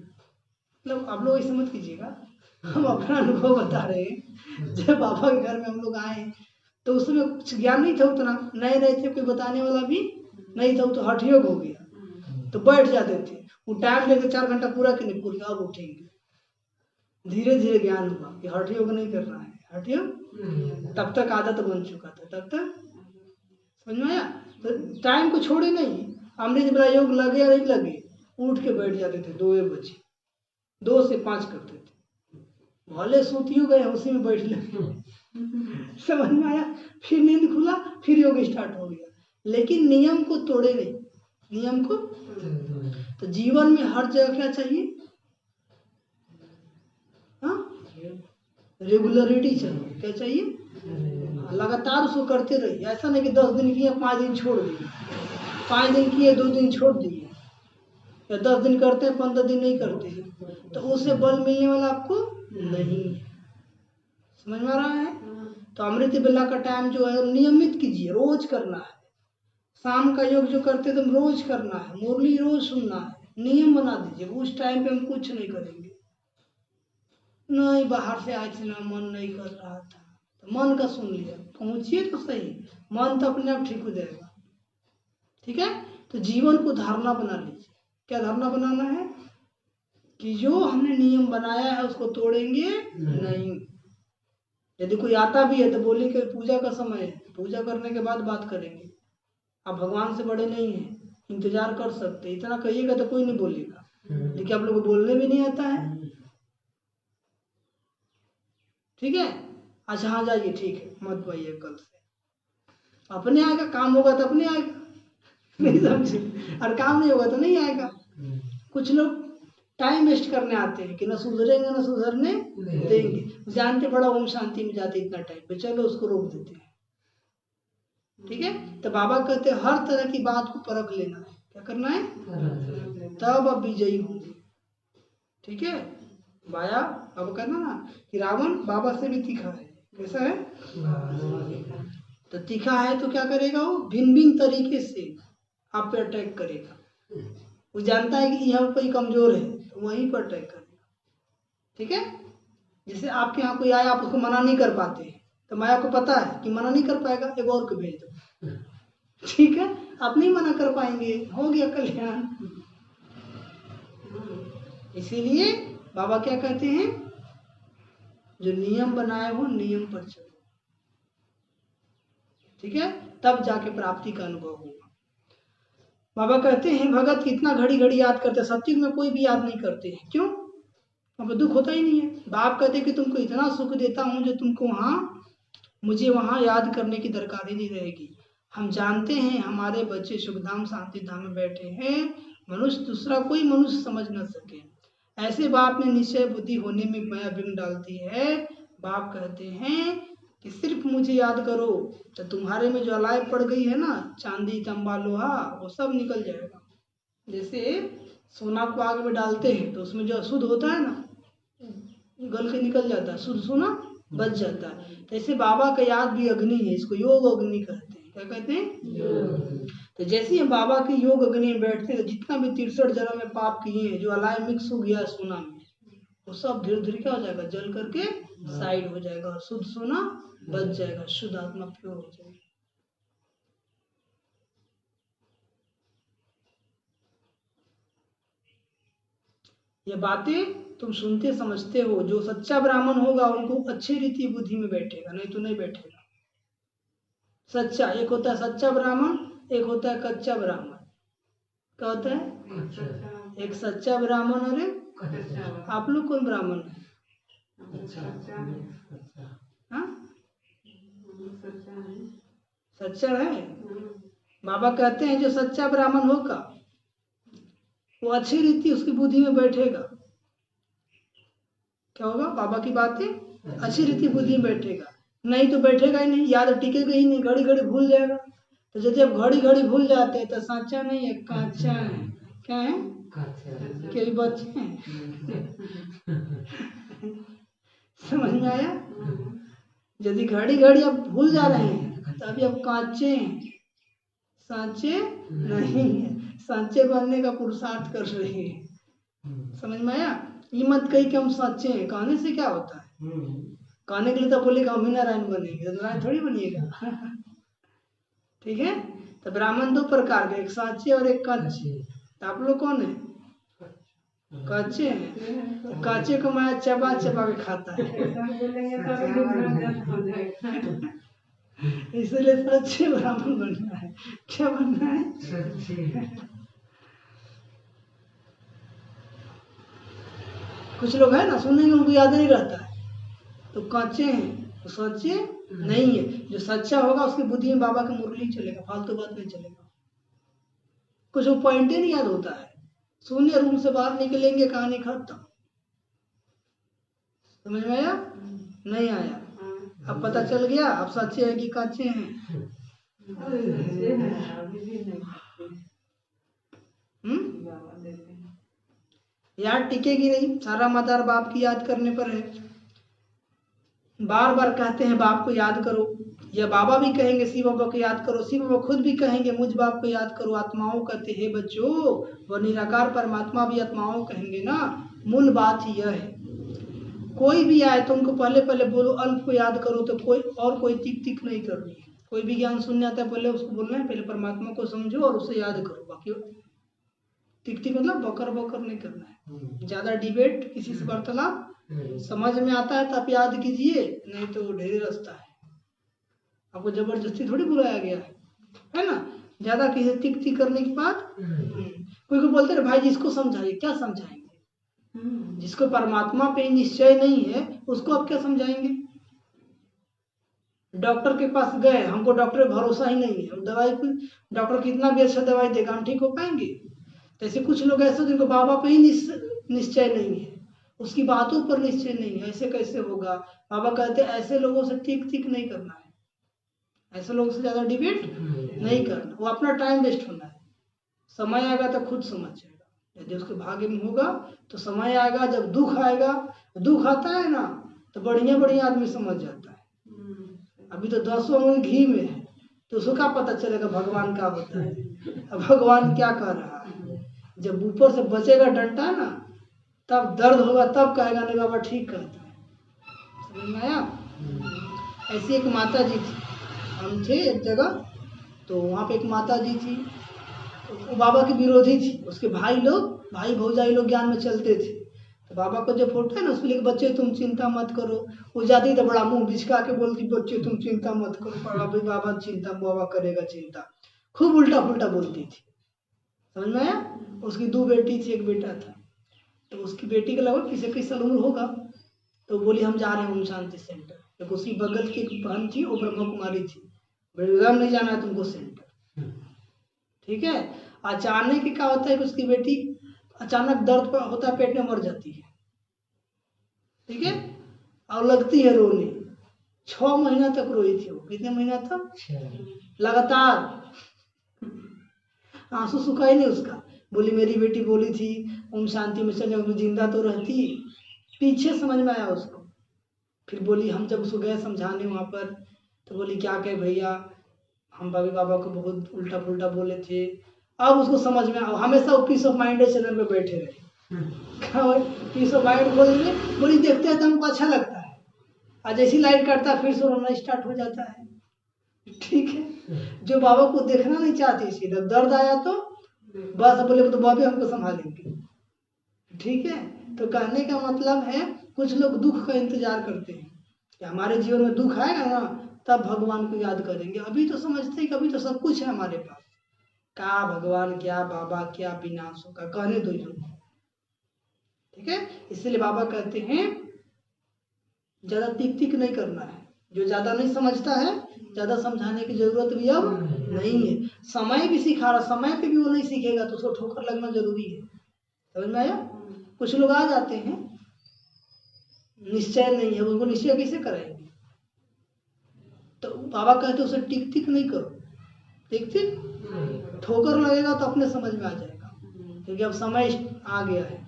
मतलब आप लोग ऐसे मत कीजिएगा, हम अपना अनुभव बता रहे हैं। जब बाबा के घर में हम लोग आए तो उसमें कुछ ज्ञान नहीं था, उतना नए नए थे, कोई बताने वाला भी नहीं था, तो हठ योग हो गया। तो बैठ जाते थे, वो टाइम लेके 4 घंटा पूरा के नहीं, पूरी अब उठेंगे। धीरे धीरे ज्ञान हुआ कि हठ योग नहीं करना है, हठ योग तब तक आदत बन चुका था, तब तक समझ में आया। तो टाइम को छोड़े नहीं, अमृत बेला योग लगे या नहीं लगे, उठ के बैठ जाते थे 2 बजे, 2 से 5 करते थे, भले सूतियों गए उसी में बैठ लगे। समझ में आया। फिर नींद खुला, फिर योग स्टार्ट हो गया, लेकिन नियम को तोड़े नहीं, नियम को। तो जीवन में हर जगह क्या चाहिए, हाँ, रेगुलरिटी चाहिए। क्या चाहिए, लगातार उसको करते रहिए। ऐसा नहीं कि 10 दिन किए 5 दिन छोड़ दिए, 5 दिन किए 2 दिन छोड़ दिए, या 10 दिन करते हैं 15 दिन नहीं करते, तो उससे बल मिलने वाला आपको नहीं है। समझ में आ रहा है। तो अमृत बेला का टाइम जो है नियमित कीजिए, रोज करना है। शाम का योग जो करते तुम रोज करना है, मुरली रोज सुनना है, नियम बना दीजिए। उस टाइम पे हम कुछ नहीं करेंगे, नहीं बाहर से आए थे ना, मन नहीं कर रहा था, तो मन का सुन लिया, पहुंचिए तो सही, मन तो अपने आप ठीक हो जाएगा। ठीक है। तो जीवन को धारणा बना लीजिए। क्या धारणा बनाना है, कि जो हमने नियम बनाया है उसको तोड़ेंगे नहीं। यदि कोई आता भी है तो बोले कि पूजा का समय है, पूजा करने के बाद बात करेंगे, आप भगवान से बड़े नहीं हैं, इंतजार कर सकते, इतना कहिएगा तो कोई नहीं बोलेगा। लेकिन आप लोग को बोलने भी नहीं आता है। ठीक है। अच्छा हाँ जाइए, ठीक है, मत आइए कल से, अपने आएगा, काम होगा तो अपने आएगा। नहीं समझे, और काम नहीं होगा तो नहीं आएगा। कुछ लोग टाइम वेस्ट करने आते हैं कि न सुधरेंगे न सुधरने देंगे, जानते बड़ा ओम शांति में जाते इतना टाइम पे, चलो उसको रोक देते हैं। ठीक है। तो बाबा कहते हैं हर तरह की बात को परख लेना है। क्या करना है, तब अब विजयी होंगे। ठीक है। बाया अब कहना ना कि रावण बाबा से भी तीखा है। कैसा है, तो तीखा है तो क्या करेगा, वो भिन्न भिन्न तरीके से आप पे अटैक करेगा। वो जानता है कि यहाँ कोई कमजोर है तो वहीं पर अटैक करेगा। ठीक है। जैसे आपके यहाँ कोई आया, आप उसको मना नहीं कर पाते, तो माया को पता है कि मना नहीं कर पाएगा, एक और को भेज दो। ठीक है। आप नहीं मना कर पाएंगे, हो गया कल्याण। इसीलिए बाबा क्या कहते हैं, जो नियम बनाए हो नियम पर चलो। ठीक है। तब जाके प्राप्ति का अनुभव होगा। बाबा कहते हैं भगत कितना घड़ी घड़ी याद करते, सत्युग में कोई भी याद नहीं करते हैं। क्यों, अब दुख होता ही नहीं है। बाप कहते कि तुमको इतना सुख देता हूं जो तुमको मुझे वहां याद करने की दरकार ही नहीं रहेगी। हम जानते हैं हमारे बच्चे सुखधाम शांति धाम में बैठे हैं, मनुष्य दूसरा कोई मनुष्य समझ न सके। ऐसे बाप ने निश्चय बुद्धि होने में माया विघ्न डालती है। बाप कहते हैं कि सिर्फ मुझे याद करो, तो तुम्हारे में जो अलाय पड़ गई है ना, चांदी तांबा लोहा, वो सब निकल जाएगा। जैसे सोना को आग में डालते हैं तो उसमें जो अशुद्ध होता है ना, गल के निकल जाता है, शुद्ध सोना बच जाता है। तो ऐसे बाबा का याद भी अग्नि है, इसको योग अग्नि कहते हैं। क्या कहते हैं, तो जैसे हम बाबा के योग अग्नि में बैठते हैं, तो जितना भी 63 जन्म में पाप किए हैं, जो अलाय मिक्स हो गया सोना में, वो सब धीरे धीरे क्या हो जाएगा, जल करके साइड हो जाएगा, और शुद्ध सोना बच जाएगा, शुद्ध आत्मा प्योर हो जाएगी। ये बातें तुम सुनते समझते हो। जो सच्चा ब्राह्मण होगा उनको अच्छी रीति बुद्धि में बैठेगा, नहीं तो नहीं बैठेगा। सच्चा, एक होता है सच्चा ब्राह्मण, एक होता है कच्चा ब्राह्मण। क्या होता है, एक सच्चा ब्राह्मण और एक, आप लोग कौन ब्राह्मण है, हाँ? सच्चा है। बाबा कहते हैं जो सच्चा ब्राह्मण होगा वो अच्छी रीति उसकी बुद्धि में बैठेगा, क्या होगा, बाबा की बातें अच्छी रीति बुद्धि में बैठेगा, नहीं तो बैठेगा ही नहीं, याद टिकेगा ही नहीं, घड़ी घड़ी भूल जाएगा। तो जब घड़ी घड़ी भूल जाते हैं तो साचा नहीं है, काचा है। क्या है, कोई बच्चे हैं। समझ में आया? यदि घड़ी घड़ी आप भूल जा रहे हैं तो अभी आप कांचे हैं, सांचे नहीं है। सांचे बनने का पुरुषार्थ कर रहे हैं। समझ में आया? ये मत कही कि हम सच्चे हैं, कहने से क्या होता है? कहने के लिए तो बोलेगा हम ही नारायण बनेंगे, तो नारायण थोड़ी बनिएगा। ठीक है, तो ब्राह्मण दो प्रकार के, एक साचे और एक कच्चे। तो आप लोग कौन है? कच्चे हैं। कच्चे को मैं चबा चबा के खाता है, इसलिए सच्चे ब्राह्मण बनना है। क्या बनना है? कुछ लोग है ना, सुनेंगे उनको याद नहीं रहता है, तो कच्चे हैं, तो सच्चे नहीं है। जो सच्चा होगा उसकी बुद्धि में बाबा का मुरली चलेगा, फालतू बात नहीं चलेगा। कुछ वो पॉइंट ही नहीं याद होता है, शून्य रूम से बाहर निकलेंगे कहानी खत्म। समझ में आया? नहीं आया? अब पता चल गया आप सच्चे हैं कि कच्चे हैं? याद टिकेगी नहीं, सारा मदार बाप की याद करने पर है। बार बार कहते हैं बाप को याद करो, या बाबा भी कहेंगे शिव बाबा को याद करो, शिव बाबा खुद भी कहेंगे मुझ बाप को याद करो। आत्माओं कहते हैं बच्चों, वह निराकार परमात्मा भी आत्माओं कहेंगे ना। मूल बात ही यह है, कोई भी आए तो उनको पहले पहले बोलो अल्प को याद करो, तो कोई टिक टिक नहीं करनी है। कोई भी ज्ञान सुनने आता है पहले उसको बोलना है, पहले परमात्मा को समझो और उसे याद करो। बाकी टिक टिक मतलब बकर बकर नहीं करना है, ज्यादा डिबेट, किसी से वार्तालाप। समझ में आता है तो आप याद कीजिए, नहीं तो ढेर रास्ता है। आपको जबरदस्ती थोड़ी बुलाया गया है ना। ज्यादा किसी टिक टिक करने की बात। कोई को बोलते हैं भाई जिसको समझाइए, क्या समझाएंगे? जिसको परमात्मा पे निश्चय नहीं है उसको आप क्या समझाएंगे? डॉक्टर के पास गए, हमको डॉक्टर पे भरोसा ही नहीं है, दवाई डॉक्टर कितना भी अच्छा दवाई देगा हम ठीक हो पाएंगे? तो ऐसे कुछ लोग ऐसे जिनको बाबा पे ही निश्चय नहीं है, उसकी बातों पर निश्चय नहीं है, ऐसे कैसे होगा? बाबा कहते हैं ऐसे लोगों से टिक टिक नहीं करना है, ऐसे लोगों से ज्यादा डिबेट नहीं करना, वो अपना टाइम वेस्ट होना है। समय आएगा तो खुद समझ जाएगा, यदि उसके भाग्य में होगा तो समय आएगा। जब दुख आएगा, दुख आता है ना तो बढ़िया बढ़िया आदमी समझ जाता है। अभी तो 10 अंगुल घी में है, तो उसको क्या पता चलेगा भगवान क्या होता है, अब भगवान क्या कर रहा है? जब ऊपर से बचेगा डंडा ना, तब दर्द होगा, तब कहेगा नहीं बाबा ठीक कहता है। समझ में आया? ऐसी एक माता जी थी, हम थे एक जगह, तो वहाँ पे एक माता जी थी, तो वो बाबा की विरोधी थी। उसके भाई भौजाई लोग ज्ञान में चलते थे, तो बाबा को जो फोटो है ना उसमें लिखे बच्चे तुम चिंता मत करो। वो जाती तो बड़ा मुंह बिचका के बोलती बच्चे तुम चिंता मत करो, बाबा चिंता, बाबा करेगा चिंता, खूब उल्टा पुल्टा बोलती थी। समझ में आया? उसकी 2 बेटी थी, 1 बेटा था। तो उसकी बेटी का लगभग 21 साल उम्र होगा, तो बोली हम जा रहे हैं ओम शांति सेंटर। तो उसी बगल की एक बहन थी, वो ब्रह्म कुमारी थी, बेलगाम नहीं जाना है तुमको सेंटर, ठीक है। अचानक क्या होता है कि उसकी बेटी अचानक दर्द होता है, पेट में मर जाती है, ठीक है, और लगती है रोने। 6 महीना तक रोई थी वो। कितने महीना तक? लगातार आंसू सुखा ही नहीं उसका। बोली मेरी बेटी बोली थी ओम शांति में चल जाओ, जिंदा तो रहती। पीछे समझ में आया उसको। फिर बोली हम जब उसको गए समझाने वहाँ पर, तो बोली क्या कहे भैया, हम बाबा को बहुत उल्टा पुल्टा बोले थे। अब उसको समझ में आया, हमेशा वो पीस ऑफ माइंड चैनल पे बैठे रहे। क्या पीस ऑफ माइंड बोलेंगे, बोली देखते हैं तो हमको अच्छा लगता है, और जैसी लाइट कटता है फिर से रोना स्टार्ट हो जाता है, ठीक है। जो बाबा को देखना नहीं चाहती, सीधा दर्द आया तो बस बोले तो बाबा हमको संभालेंगे, ठीक है। तो कहने का मतलब है कुछ लोग दुख का इंतजार करते हैं कि हमारे जीवन में दुख आएगा ना तब भगवान को याद करेंगे। अभी तो समझते हैं कि अभी तो सब कुछ है हमारे पास, क्या भगवान क्या बाबा क्या विनाश होगा, कहने दो इनको, ठीक है। इसलिए बाबा कहते हैं ज्यादा टिक टिक नहीं करना है। जो ज्यादा नहीं समझता है ज्यादा समझाने की जरूरत भी अब नहीं है। समय भी सिखा रहा, समय पे भी वो नहीं सीखेगा तो उसको ठोकर लगना जरूरी है। समझ में आया? कुछ लोग आ जाते हैं निश्चय नहीं है, उनको निश्चय कैसे कराएंगे? तो बाबा कहते उसे टिक टिक नहीं करो, टिक टिक ठोकर लगेगा तो अपने समझ में आ जाएगा, क्योंकि अब समय आ गया है।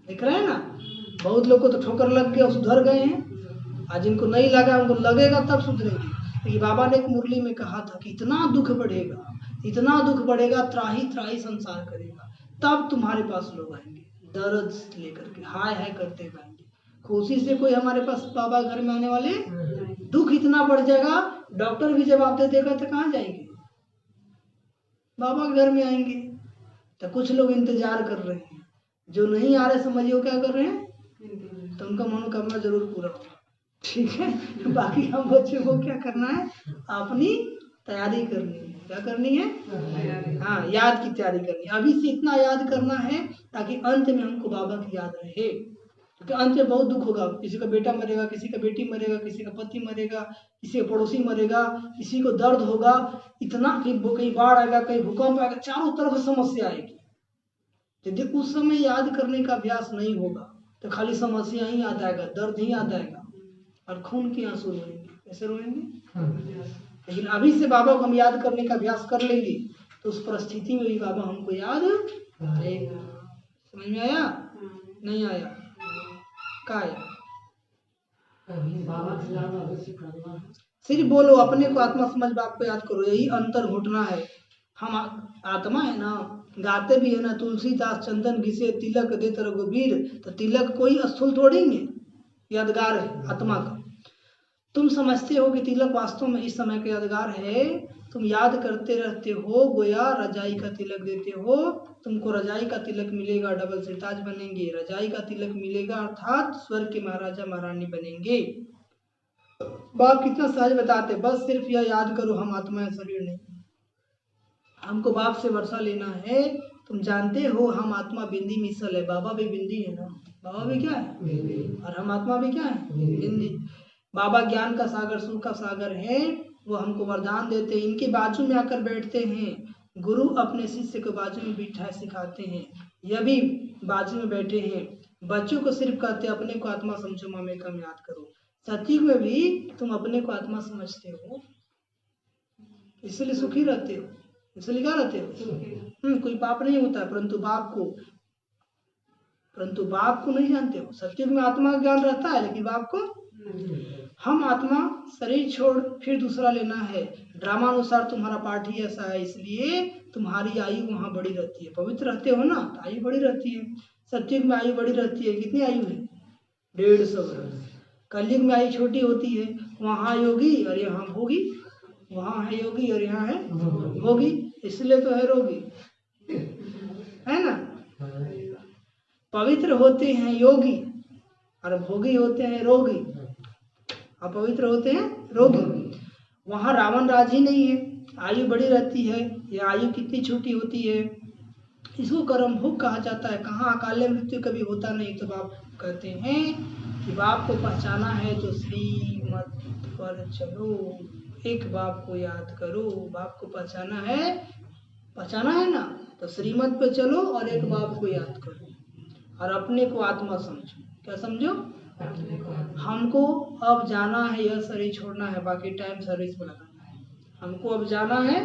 देख रहे हैं ना, बहुत लोग को तो ठोकर लग गया, सुधर गए हैं, आज जिनको नहीं लगा उनको लगेगा तब सुधरेंगे। क्योंकि बाबा ने एक मुरली में कहा था कि इतना दुख बढ़ेगा, इतना दुख बढ़ेगा, त्राही त्राही संसार करेगा, तब तुम्हारे पास लोग आएंगे दर्द लेकर के, हाय हाय करते आएंगे। खुशी से कोई हमारे पास बाबा घर में आने वाले, दुख इतना बढ़ जाएगा, डॉक्टर भी जवाब दे देगा तो कहाँ जाएंगे? बाबा के घर में आएंगे। तो कुछ लोग इंतजार कर रहे हैं, जो नहीं आ रहे समझिए वो क्या कर रहे हैं, तो उनका मनोकामना जरूर पूरा होगा, ठीक है। बाकी हम बच्चों को क्या करना है, अपनी तैयारी करनी है। क्या करनी है? हाँ, याद की तैयारी करनी है। अभी से इतना याद करना है ताकि अंत में हमको बाबा की याद रहे, क्योंकि अंत में बहुत दुख होगा। किसी का बेटा मरेगा, किसी का बेटी मरेगा, किसी का पति मरेगा, किसी का पड़ोसी मरेगा, किसी को दर्द होगा इतना, कहीं बाढ़ आएगा, कहीं भूकंप आएगा, चारों तरफ समस्या आएगी। यदि उस समय याद करने का अभ्यास नहीं होगा तो खाली समस्या ही याद आएगा, दर्द ही याद आएगा और खून के आंसू रोएंगे। कैसे रोएंगे? लेकिन अभी से बाबा को हम याद करने का अभ्यास कर लेंगे तो उस परिस्थिति में भी बाबा हमको याद रहेगा। समझ में आया? नहीं आया? क्या आया? सिर्फ बोलो, अपने को आत्मा समझ बाप को याद करो, यही अंतर घुटना है। हम आत्मा है ना, गाते भी है ना, तुलसीदास चंदन घिसे तिलक देत रघुबीर, तो तिलक कोई स्थूल थोड़ी है, यादगार है आत्मा का। तुम समझते हो कि तिलक वास्तव में इस समय का यादगार है, तुम याद करते रहते हो, गोया रजाई का तिलक देते हो, तुमको रजाई का तिलक मिलेगा, डबल सिरताज बनेंगे, रजाई का तिलक मिलेगा अर्थात स्वर्ग के महाराजा महारानी बनेंगे। बाप कितना सहज बताते, बस सिर्फ यह याद करो हम आत्मा है, शरीर नहीं। हमको बाप से वर्षा लेना है। तुम जानते हो हम आत्मा बिंदी मिसल है, बाबा भी बिंदी है ना, बाबा भी क्या है और हम आत्मा भी क्या है, बिंदी। बाबा ज्ञान का सागर, सुख का सागर है, वो हमको वरदान देते हैं, इनके बाजू में आकर बैठते हैं। गुरु अपने शिष्य को बाजू में बिठाए सिखाते हैं, यह भी बाजू में बैठे हैं। बच्चों को सिर्फ कहते अपने को आत्मा समझो, मामे कम याद करो। सत्युग में भी तुम अपने को आत्मा समझते हो, इसलिए सुखी रहते हो, इसलिए क्या रहते हो, कोई पाप नहीं होता है, परंतु बाप को नहीं जानते हो। सत्युग में आत्मा का ज्ञान रहता है, लेकिन बाप को हम आत्मा शरीर छोड़ फिर दूसरा लेना है। ड्रामा अनुसार तुम्हारा पाठ ही ऐसा है, इसलिए तुम्हारी आयु वहां बड़ी रहती है। पवित्र रहते हो ना तो आयु बड़ी रहती है। सत्युग में आयु बड़ी रहती है, कितनी आयु है? 150 वर्ष। कलयुग में आयु छोटी होती है, वहां योगी और यहाँ भोगी, वहां है योगी और यहाँ है भोगी, इसलिए तो है रोगी, है ना। पवित्र होते हैं योगी और भोगी होते हैं रोगी, अपवित्र होते हैं रोगी। वहां रावण राज ही नहीं है, आयु बड़ी रहती है। ये आयु कितनी छोटी होती है, इसको कर्म भोग कहा जाता है। कहाँ अकाल मृत्यु कभी होता नहीं। तो बाप कहते हैं कि बाप को पहचाना है तो श्रीमत पर चलो, एक बाप को याद करो। बाप को पहचाना है ना, तो श्रीमत पे चलो और एक बाप को याद करो और अपने को आत्मा समझो। क्या समझो? हमको अब जाना है, यह शरीर छोड़ना है, बाकी टाइम सर्विस में लगाना है। हमको अब जाना है,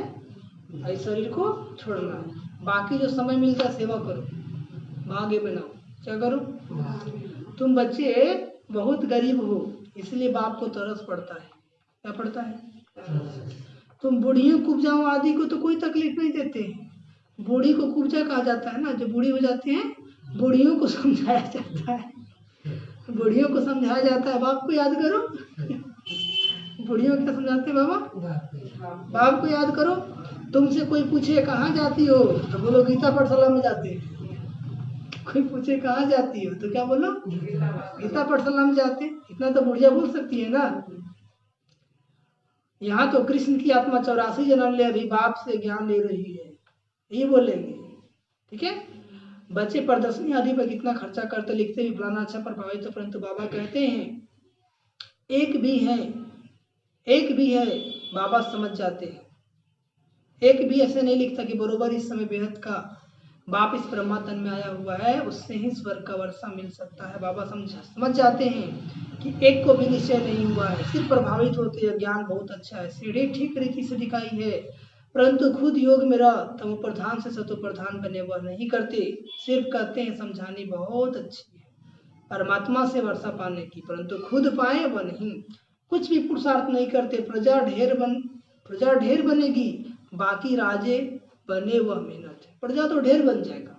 इस शरीर को छोड़ना है, बाकी जो समय मिलता है सेवा करो, भाग्य बनाओ। क्या करो? तुम बच्चे बहुत गरीब हो, इसलिए बाप को तरस पड़ता है। क्या पड़ता है? तुम बूढ़ियों कुब्जाओं आदि को तो कोई तकलीफ नहीं देते हैं। बूढ़ी को कुब्जा कहा जाता है ना, जो बूढ़ी हो जाती है, बूढ़ियों को समझाया जाता है, बूढ़ियों को समझाया जाता है बाप को याद करो। बूढ़ियों को क्या समझाते हैं बाबा? बाप को याद करो। तुमसे कोई पूछे कहाँ जाती हो तो बोलो गीता पाठशाला में जाते हैं। कोई पूछे कहाँ जाती हो तो क्या बोलो? गीता पाठशाला में जाते। इतना तो बुढ़िया बोल सकती है ना। यहाँ तो कृष्ण की आत्मा 84 जन्म ले अभी बाप से ज्ञान ले रही है, ये बोलेंगे। ठीक है। बच्चे प्रदर्शनी आदि पर कितना खर्चा करते, लिखते भी फलाना अच्छा प्रभावित, परंतु बाबा कहते हैं एक भी है बाबा समझ जाते हैं। एक भी ऐसे नहीं लिखता कि बरोबर इस समय बेहद का बाप इस ब्रह्मा तन में आया हुआ है, उससे ही स्वर्ग का वर्षा मिल सकता है। बाबा समझ जाते हैं कि एक को भी निश्चय नहीं हुआ है, सिर्फ प्रभावित होते हैं। ज्ञान बहुत अच्छा है, सीढ़ी ठीक रीति से दिखाई है, परंतु खुद योग मेरा तमो प्रधान से सतो प्रधान बने वह नहीं करते, सिर्फ कहते हैं समझानी बहुत अच्छी है परमात्मा से वर्षा पाने की, परंतु खुद पाए वह नहीं। कुछ भी पुरुषार्थ नहीं करते, प्रजा ढेर बनेगी, बाकी राजे बने वह मेहनत है। प्रजा तो ढेर बन जाएगा,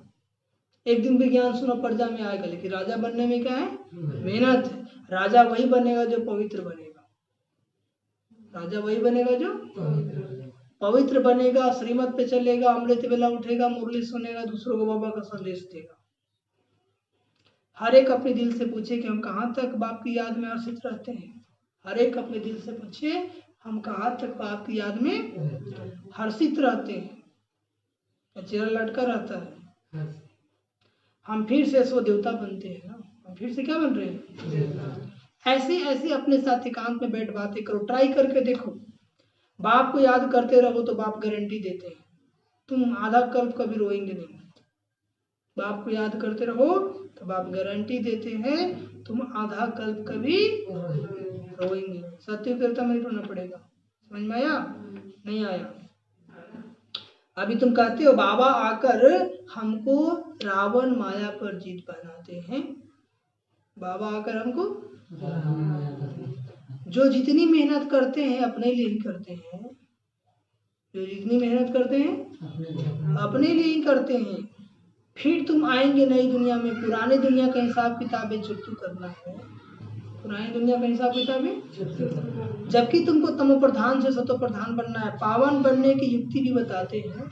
एक दिन विज्ञान सुनो प्रजा में आएगा, लेकिन राजा बनने में क्या है? मेहनत है। राजा वही बनेगा जो पवित्र बनेगा, राजा वही बनेगा जो पवित्र बनेगा, श्रीमत पे चलेगा, अमृत वेला उठेगा, मुरली सुनेगा, दूसरों को बाबा का संदेश देगा। हर एक अपने दिल से पूछे कि हम कहाँ तक बाप की याद में हर्षित रहते हैं। हर एक अपने दिल से पूछे हम कहाँ तक बाप की याद में हर्षित रहते हैं। चेहरा लटका रहता है, हम फिर से सो देवता बनते हैं ना, हम फिर से क्या बन रहे हैं? ऐसे ऐसे अपने साथ एकांत में बैठ बातें करो, ट्राई करके देखो। बाप को याद करते रहो तो बाप गारंटी देते हैं तुम आधा कल्प कभी रोएंगे नहीं। बाप को याद करते रहो तो बाप गारंटी देते हैं तुम आधा कल्प कभी रोएंगे। सत्य कीर्तन में रोना पड़ेगा। समझ में आया? नहीं आया? अभी तुम कहते हो बाबा आकर हमको रावण माया पर जीत बनाते हैं। बाबा आकर हमको जो जितनी मेहनत करते हैं अपने लिए ही करते हैं, जो जितनी मेहनत करते हैं अपने लिए ही करते हैं। फिर तुम आएंगे नई दुनिया में, पुरानी दुनिया का हिसाब किताबें चुटू करना है, पुरानी दुनिया का हिसाब किताबें, जबकि तुमको तमो प्रधान से सतो प्रधान बनना है। पावन बनने की युक्ति भी बताते हैं,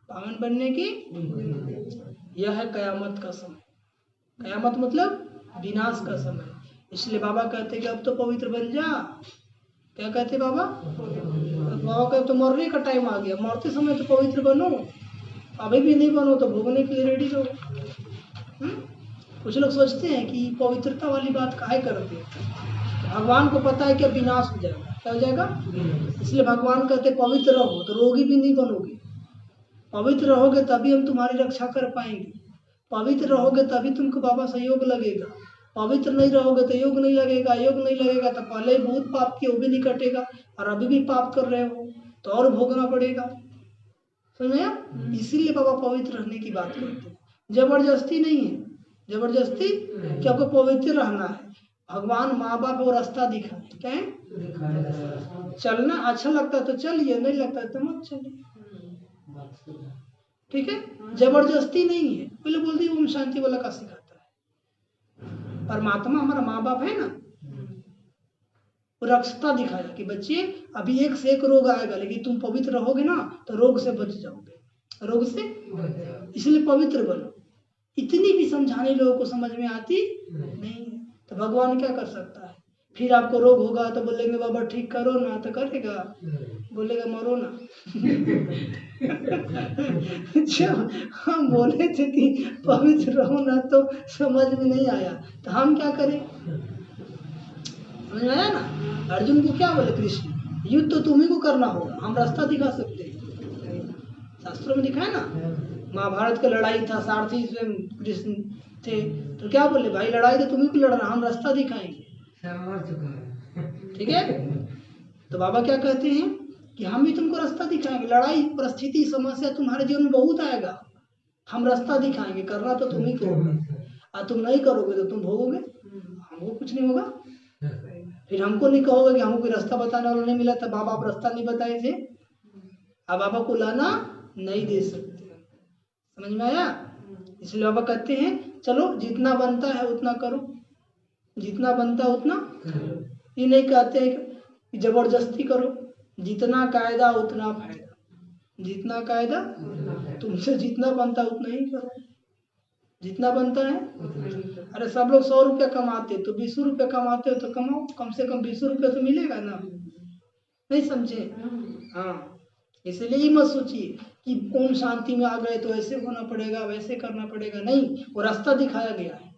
पावन बनने की यह है कयामत का समय। कयामत मतलब विनाश का समय। इसलिए बाबा कहते कि अब तो पवित्र बन जा। क्या कहते बाबा? बाबा कहते तो मरने का टाइम आ गया, मरते समय तो पवित्र बनो, अभी भी नहीं बनो तो भोगने के लिए रेडी रहो। कुछ लोग सोचते हैं कि पवित्रता वाली बात काहे करते हैं, भगवान को पता है कि विनाश हो जाएगा। क्या हो जाएगा? इसलिए भगवान कहते पवित्र रहो, तो रोगी भी नहीं बनोगे। पवित्र रहोगे तभी हम तुम्हारी रक्षा कर पाएंगे, पवित्र रहोगे तभी तुमको बाबा से योग लगेगा। पवित्र नहीं रहोगे तो योग नहीं लगेगा, योग नहीं लगेगा तो पहले ही बहुत पाप किया वो भी नहीं कटेगा, और अभी भी पाप कर रहे हो तो और भोगना पड़ेगा। समझ में? इसीलिए बाबा पवित्र रहने की बात करते हैं, जबरदस्ती नहीं है। जबरदस्ती कि आपको पवित्र रहना है, भगवान माँ बाप वो रास्ता दिखाए। क्या है? चलना अच्छा लगता है तो चलिए, नहीं लगता है तो मत चलिए। ठीक है? जबरदस्ती नहीं है। पहले बोल दी ओम शांति वाला का सिखाता है। परमात्मा हमारा माँ बाप है ना, रास्ता दिखाया कि बच्चे अभी एक से एक रोग आएगा, लेकिन तुम पवित्र रहोगे ना तो रोग से बच जाओगे, रोग से। इसलिए पवित्र बनो। इतनी भी समझाने लोगों को समझ में आती नहीं, तो भगवान क्या कर सकता है? फिर आपको रोग होगा तो बोलेंगे बाबा ठीक करो ना, तो करेगा? बोलेगा मरो ना। जब हम बोले थे कि पवित्र रहो ना तो समझ में नहीं आया, तो हम क्या करें? समझ में आया ना? अर्जुन को क्या बोले कृष्ण? युद्ध तो तुम्ही को करना होगा, हम रास्ता दिखा सकते हैं। शास्त्रों में दिखाया ना, महाभारत का लड़ाई था, सारथी स्वयं कृष्ण थे, तो क्या बोले भाई लड़ाई तो तुम्ही को लड़ना, हम रास्ता दिखाएंगे। ठीक है? तो बाबा क्या कहते हैं कि हम भी तुमको रास्ता दिखाएंगे। लड़ाई परिस्थिति समस्या तुम्हारे जीवन में बहुत आएगा, हम रास्ता दिखाएंगे, करना तो तुम ही करोगे, और तुम नहीं करोगे तो तुम भोगोगे, हमको कुछ नहीं होगा। फिर हमको नहीं कहोगे कि हमको कोई रास्ता बताने वाला नहीं मिला था, बाबा आप रास्ता नहीं बताए थे, अब बाबा को लाना नहीं दे सकते। समझ में आया? इसलिए बाबा कहते हैं चलो जितना बनता है उतना करो, जितना बनता है उतना करो। ये नहीं कहते हैं कि जबरदस्ती करो, जितना कायदा उतना फायदा, जितना कायदा तुमसे जितना बनता है उतना ही करो, जितना बनता है। अरे सब लोग 100 रुपया कमाते तो 20 रुपया कमाते हो तो कमाओ, कम से कम 20 रुपया तो मिलेगा ना। नहीं समझे? हाँ, इसलिए ही मत सोचिए कि ओम शांति में आ गए तो ऐसे होना पड़ेगा वैसे करना पड़ेगा, नहीं, वो रास्ता दिखाया गया है।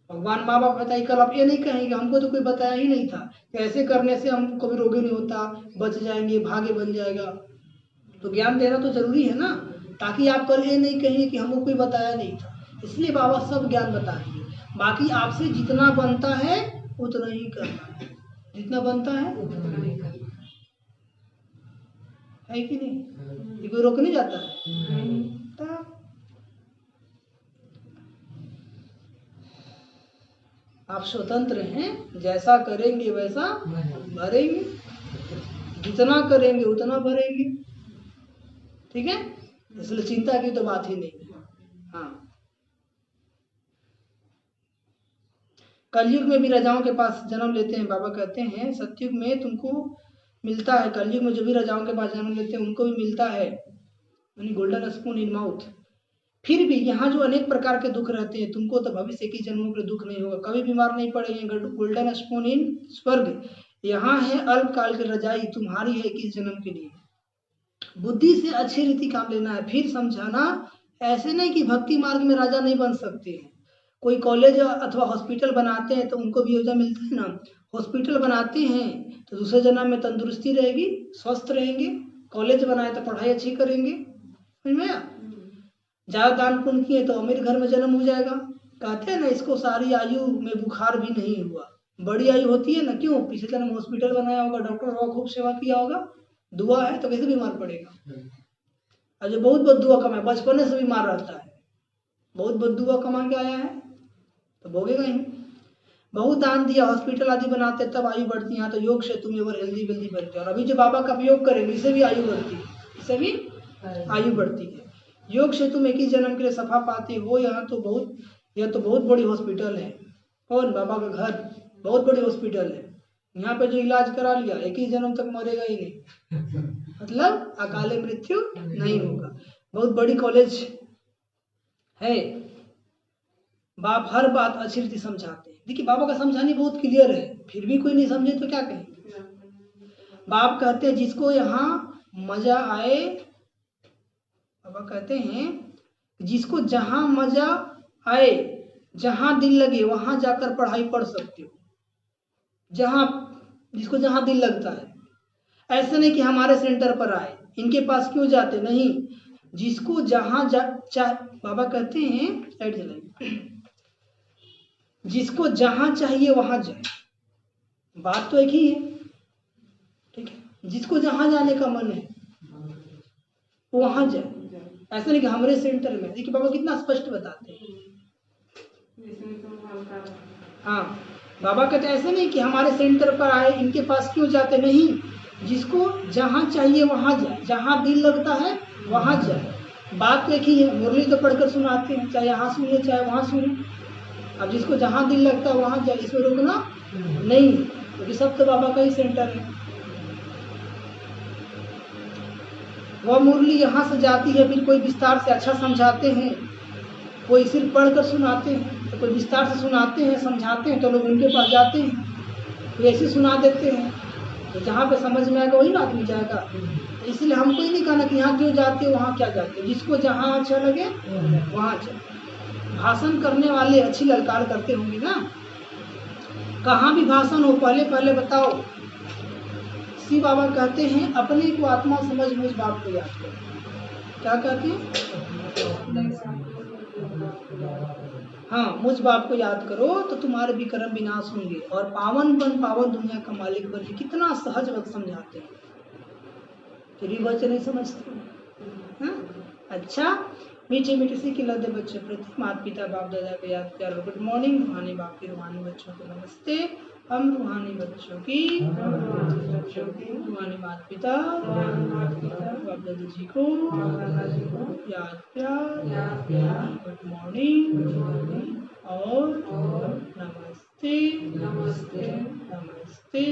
भगवान माँ बाप बताइए, कल आप ये नहीं कहेंगे हमको तो कोई बताया ही नहीं था कि ऐसे करने से हमको कभी रोगी नहीं होता, बच जाएंगे, भाग्य बन जाएगा। तो ज्ञान देना तो जरूरी है ना। ताकि आप कल ये नहीं कहिए कि हमको कोई बताया नहीं था। इसलिए बाबा सब ज्ञान बताएंगे। बाकी आपसे जितना बनता है उतना ही करना है, जितना बनता है कि नहीं? ये कोई रोक नहीं जाता है। तो आप स्वतंत्र हैं, जैसा करेंगे वैसा भरेंगे, जितना करेंगे उतना भरेंगे। ठीक है, इसलिए चिंता की तो बात ही नहीं है। हाँ, कलयुग में भी राजाओं के पास जन्म लेते हैं। बाबा कहते हैं सतयुग में तुमको मिलता है, कलयुग में जो भी राजाओं के पास जन्म लेते हैं उनको भी मिलता है यानी गोल्डन स्पून इन माउथ। फिर भी यहाँ जो अनेक प्रकार के दुख रहते हैं, तुमको तो भविष्य की जन्मों के दुख नहीं होगा, कभी बीमार नहीं पड़ेंगे। गोल्डन स्पून इन स्वर्ग, यहाँ है अल्पकाल की रजाई, तुम्हारी है 21 जन्म के लिए। बुद्धि से अच्छी रीति काम लेना है। फिर समझाना, ऐसे नहीं कि भक्ति मार्ग में राजा नहीं बन सकते हैं। कोई कॉलेज अथवा हॉस्पिटल बनाते हैं तो उनको भी योजना मिलती है ना। हॉस्पिटल बनाते हैं तो दूसरे जन्म में तंदुरुस्ती रहेगी, स्वस्थ रहेंगे। कॉलेज बनाए तो पढ़ाई अच्छी करेंगे। समझ में आया? ज्यादा दान पुण्य किए तो अमीर घर में जन्म हो जाएगा। कहते हैं ना, इसको सारी आयु में बुखार भी नहीं हुआ। बड़ी आयु होती है ना, क्यों? पिछले जन्म हॉस्पिटल बनाया होगा, डॉक्टर होगा, खूब सेवा किया होगा, दुआ है तो कैसे बीमार पड़ेगा। और जो बहुत बहुत दुआ कमाए, बचपन से बीमार रहता है, बहुत बहुत दुआ कमा के आया है तो भोगेगा ही। बहुत दान दिया, हॉस्पिटल आदि बनाते तब आयु बढ़ती है। यहाँ तो योग से तुम और हेल्दी वेल्दी बनते हो। और अभी जो बाबा का उपयोग करेंगे इससे भी आयु बढ़ती है, इससे भी आयु बढ़ती है। योग से तुम एक ही जन्म के लिए सफा पाते हो। यहाँ तो बहुत, यह तो बहुत बड़ी हॉस्पिटल है। कौन? बाबा का घर बहुत बड़ी हॉस्पिटल है। यहाँ पे जो इलाज करा लिया 21 जन्म तक मरेगा ही नहीं, मतलब अकाले मृत्यु नहीं होगा। बहुत बड़ी कॉलेज है। बाप हर बात अच्छी रीति समझाते हैं। देखिए बाबा का समझाने बहुत क्लियर है, फिर भी कोई नहीं समझे तो क्या कहें। बाप कहते हैं जिसको यहाँ मजा आए, बाबा कहते हैं जिसको जहां मजा आए, जहां दिल लगे वहां जाकर पढ़ाई पढ़ सकते हो। जहां, जिसको जहां दिल लगता है। ऐसे नहीं कि हमारे सेंटर पर आए, इनके पास क्यों जाते, नहीं। जिसको जहां बाबा कहते हैं, लाइट जलाइए, जिसको जहां चाहिए वहां जाए। बात तो एक ही है, ठीक है। जिसको जहां जाने का मन है वहां जाए। ऐसा नहीं कि हमारे सेंटर में। देखिए बाबा कितना स्पष्ट बताते हैं। हाँ, बाबा कहते ऐसे नहीं कि हमारे सेंटर पर आए, इनके पास क्यों जाते, नहीं। जिसको जहां चाहिए वहां जाए, जहां दिल लगता है वहां जाए। बात तो एक ही है। मुरली तो पढ़कर सुनाते हैं, चाहे यहाँ सुने चाहे वहां सुने। अब जिसको जहां दिल लगता है वहां जाए, इसमें रोकना नहीं, क्योंकि सब तो बाबा का ही सेंटर है। वह मुरली यहाँ से जाती है, फिर कोई विस्तार से अच्छा समझाते हैं, कोई सिर्फ पढ़कर सुनाते हैं, तो कोई विस्तार से सुनाते हैं, समझाते हैं, तो लोग उनके पास जाते हैं। कोई ऐसे सुना देते हैं, तो जहाँ पे समझ में आएगा वही ना आदमी जाएगा। इसलिए हमको ही नहीं कहना कि यहाँ क्यों जाते हो, वहाँ क्या जाते हो। जिसको जहाँ अच्छा लगे वहाँ चले। भाषण करने वाले अच्छी ललकार करते होंगे ना, कहाँ भी भाषण हो पहले पहले बताओ। शिव बाबा कहते हैं अपने को आत्मा समझ मुझ बाप को याद करो। क्या कहते हैं? हाँ, मुझ बाप को याद करो तो तुम्हारे भी कर्म विनाश होंगे और पावन बन, पावन दुनिया का मालिक बन। कितना सहज वक्त समझाते हैं, फिर भी बच्चे नहीं समझते। हाँ? अच्छा, मीठे मीठे सी खिलाते बच्चे प्रति माता पिता बाप दादा को याद कर। गुड मॉर्निंग रूहानी बाप की, रूहानी बच्चों को नमस्ते। हम रूहानी बच्चों की, रूहानी माता पिता बाप दादा जी को याद प्यार, गुड मॉर्निंग और नमस्ते नमस्ते नमस्ते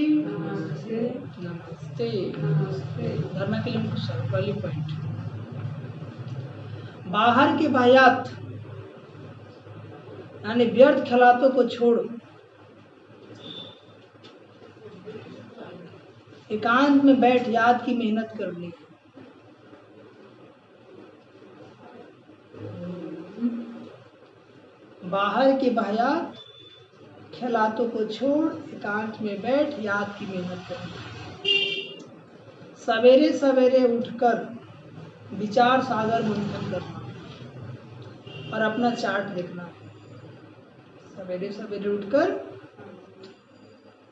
नमस्ते नमस्ते। धरना के लिए क्वेश्चन, पहली पॉइंट, बाहर के बायात यानी व्यर्थ ख्यालों को छोड़ एकांत में बैठ याद की मेहनत करनी। बाहर के बायात ख्यालों को छोड़ एकांत में बैठ याद की मेहनत करनी। सवेरे सवेरे उठकर विचार सागर मंथन करना और अपना चार्ट देखना। सवेरे सवेरे उठकर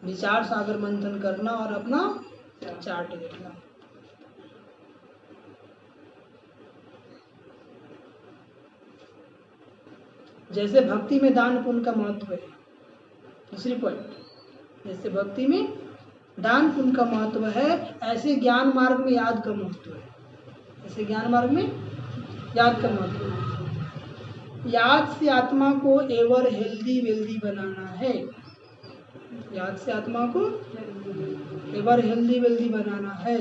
विचार सागर मंथन करना और अपना चार्ट देखना। जैसे भक्ति में दान पुण्य का महत्व है, दूसरी पॉइंट, जैसे भक्ति में दान पुण्य का महत्व है, ऐसे ज्ञान मार्ग में याद का महत्व है। ऐसे ज्ञान मार्ग में याद का महत्व है। याद से आत्मा को एवर हेल्दी वेल्दी बनाना है। याद से आत्मा को एवर हेल्दी वेल्दी बनाना है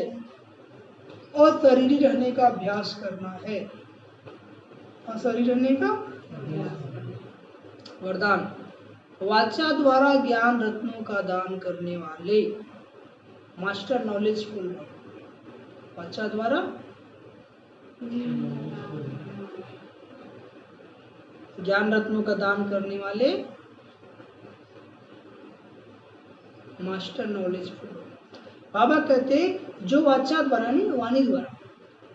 और शरीरी रहने का अभ्यास करना है। और शरीर रहने का वरदान, वाचा द्वारा ज्ञान रत्नों का दान करने वाले मास्टर नॉलेजफुल। वाचा द्वारा ज्ञान रत्नों का दान करने वाले मास्टर नॉलेजफुल। बाबा कहते जो वाचा द्वारा नहीं, वाणी द्वारा,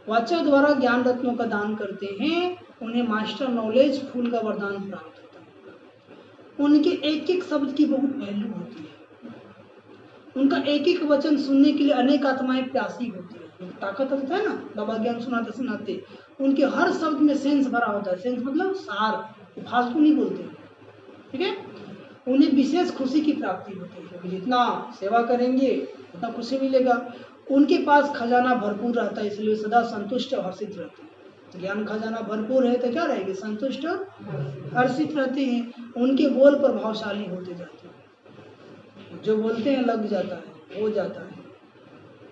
वाचा द्वारा ज्ञान रत्नों का दान करते हैं, उन्हें मास्टर नॉलेज फूल का वरदान प्राप्त होता है। उनके एक एक शब्द की बहुत वैल्यू होती है। उनका एक एक वचन सुनने के लिए अनेक आत्माएं प्यासी होती है। ताकत होता है ना, बाबा ज्ञान सुनाते सुनाते उनके हर शब्द में सेंस भरा होता है। सेंस मतलब सार, फालतू नहीं बोलते, ठीक है। उन्हें विशेष खुशी की प्राप्ति होती है, क्योंकि जितना सेवा करेंगे उतना खुशी मिलेगा। उनके पास खजाना भरपूर रहता है, इसलिए सदा संतुष्ट और हर्षित रहते हैं। ज्ञान खजाना भरपूर है तो क्या रहेंगे, संतुष्ट और हर्षित रहते हैं। उनके बोल प्रभावशाली होते जाते हैं, जो बोलते हैं लग जाता है, हो जाता है,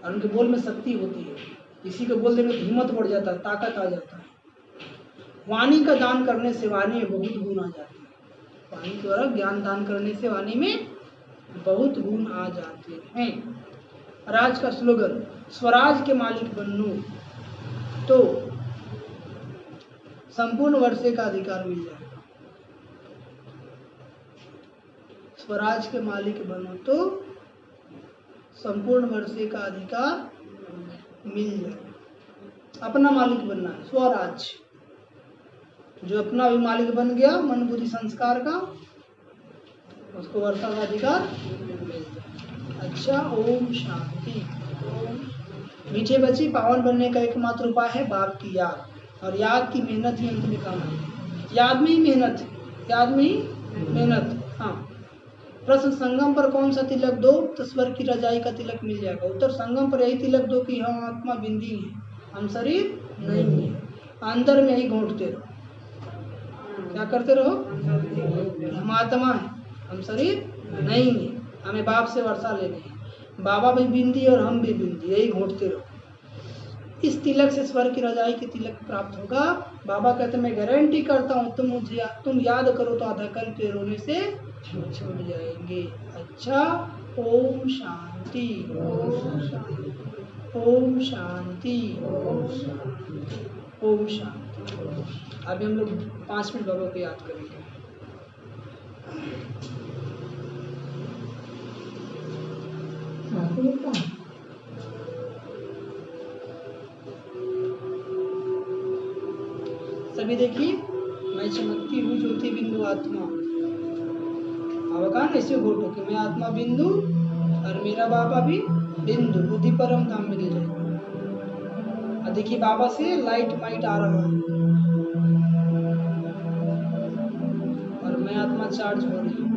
और उनके बोल में शक्ति होती है। किसी को बोल देंगे तो हिम्मत बढ़ जाता है, ताकत आ जाता है। वाणी का दान करने से वाणी में बहुत गुण आ जाते हैं। वाणी द्वारा ज्ञान दान करने से वाणी में बहुत गुण आ जाते हैं। और आज का स्लोगन, स्वराज के मालिक बनो तो संपूर्ण वर्षे का अधिकार मिल जाएगा। स्वराज के मालिक बनो तो संपूर्ण वर्षे का अधिकार मिल जाएगा। अपना मालिक बनना है, स्वराज। जो अपना भी मालिक बन गया मन बुद्धि संस्कार का, उसको वर्षा का अधिकार मिल जाए। अच्छा, ओम शांति। मीठे बच्चे, पावन बनने का एकमात्र उपाय है बाप की याद, और याद की मेहनत ही अंत में काम है। याद में ही मेहनत है, याद में ही मेहनत। हाँ, प्रश्न, संगम पर कौन सा तिलक दो तो स्वर की रजाई का तिलक मिल जाएगा। उत्तर, संगम पर यही तिलक दो कि हम आत्मा बिंदी है, हम शरीर नहीं है। अंदर में ही घोंटते रहो। क्या करते रहो, हम आत्मा है, हम शरीर नहीं है, हमें बाप से वर्षा लेनी है। बाबा भी बिंदी और हम भी बिंदी, यही घोंटते रहो। इस तिलक से स्वर की रजाई की तिलक प्राप्त होगा। बाबा कहते मैं गारंटी करता हूँ, तुम याद करो तो आधा कल के रोने से छूट जाएंगे। अच्छा, ओम शांति, ओम शांति, ओम शांति, ओम शांति। अभी हम लोग 5 मिनट बाबा को याद करेंगे। सभी देखिए, मैं चमकती हूँ ज्योति बिंदु आत्मा। बाबा कहा ना ऐसे घोटो कि मैं आत्मा बिंदु और मेरा बाबा भी बिंदु, बुद्धि परम धाम मिल जाए। और देखिए बाबा से लाइट माइट आ रहा है और मैं आत्मा चार्ज हो रही हूँ।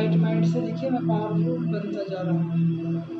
ब्राइट माइंड से देखिए मैं पावरफुल बनता जा रहा हूँ।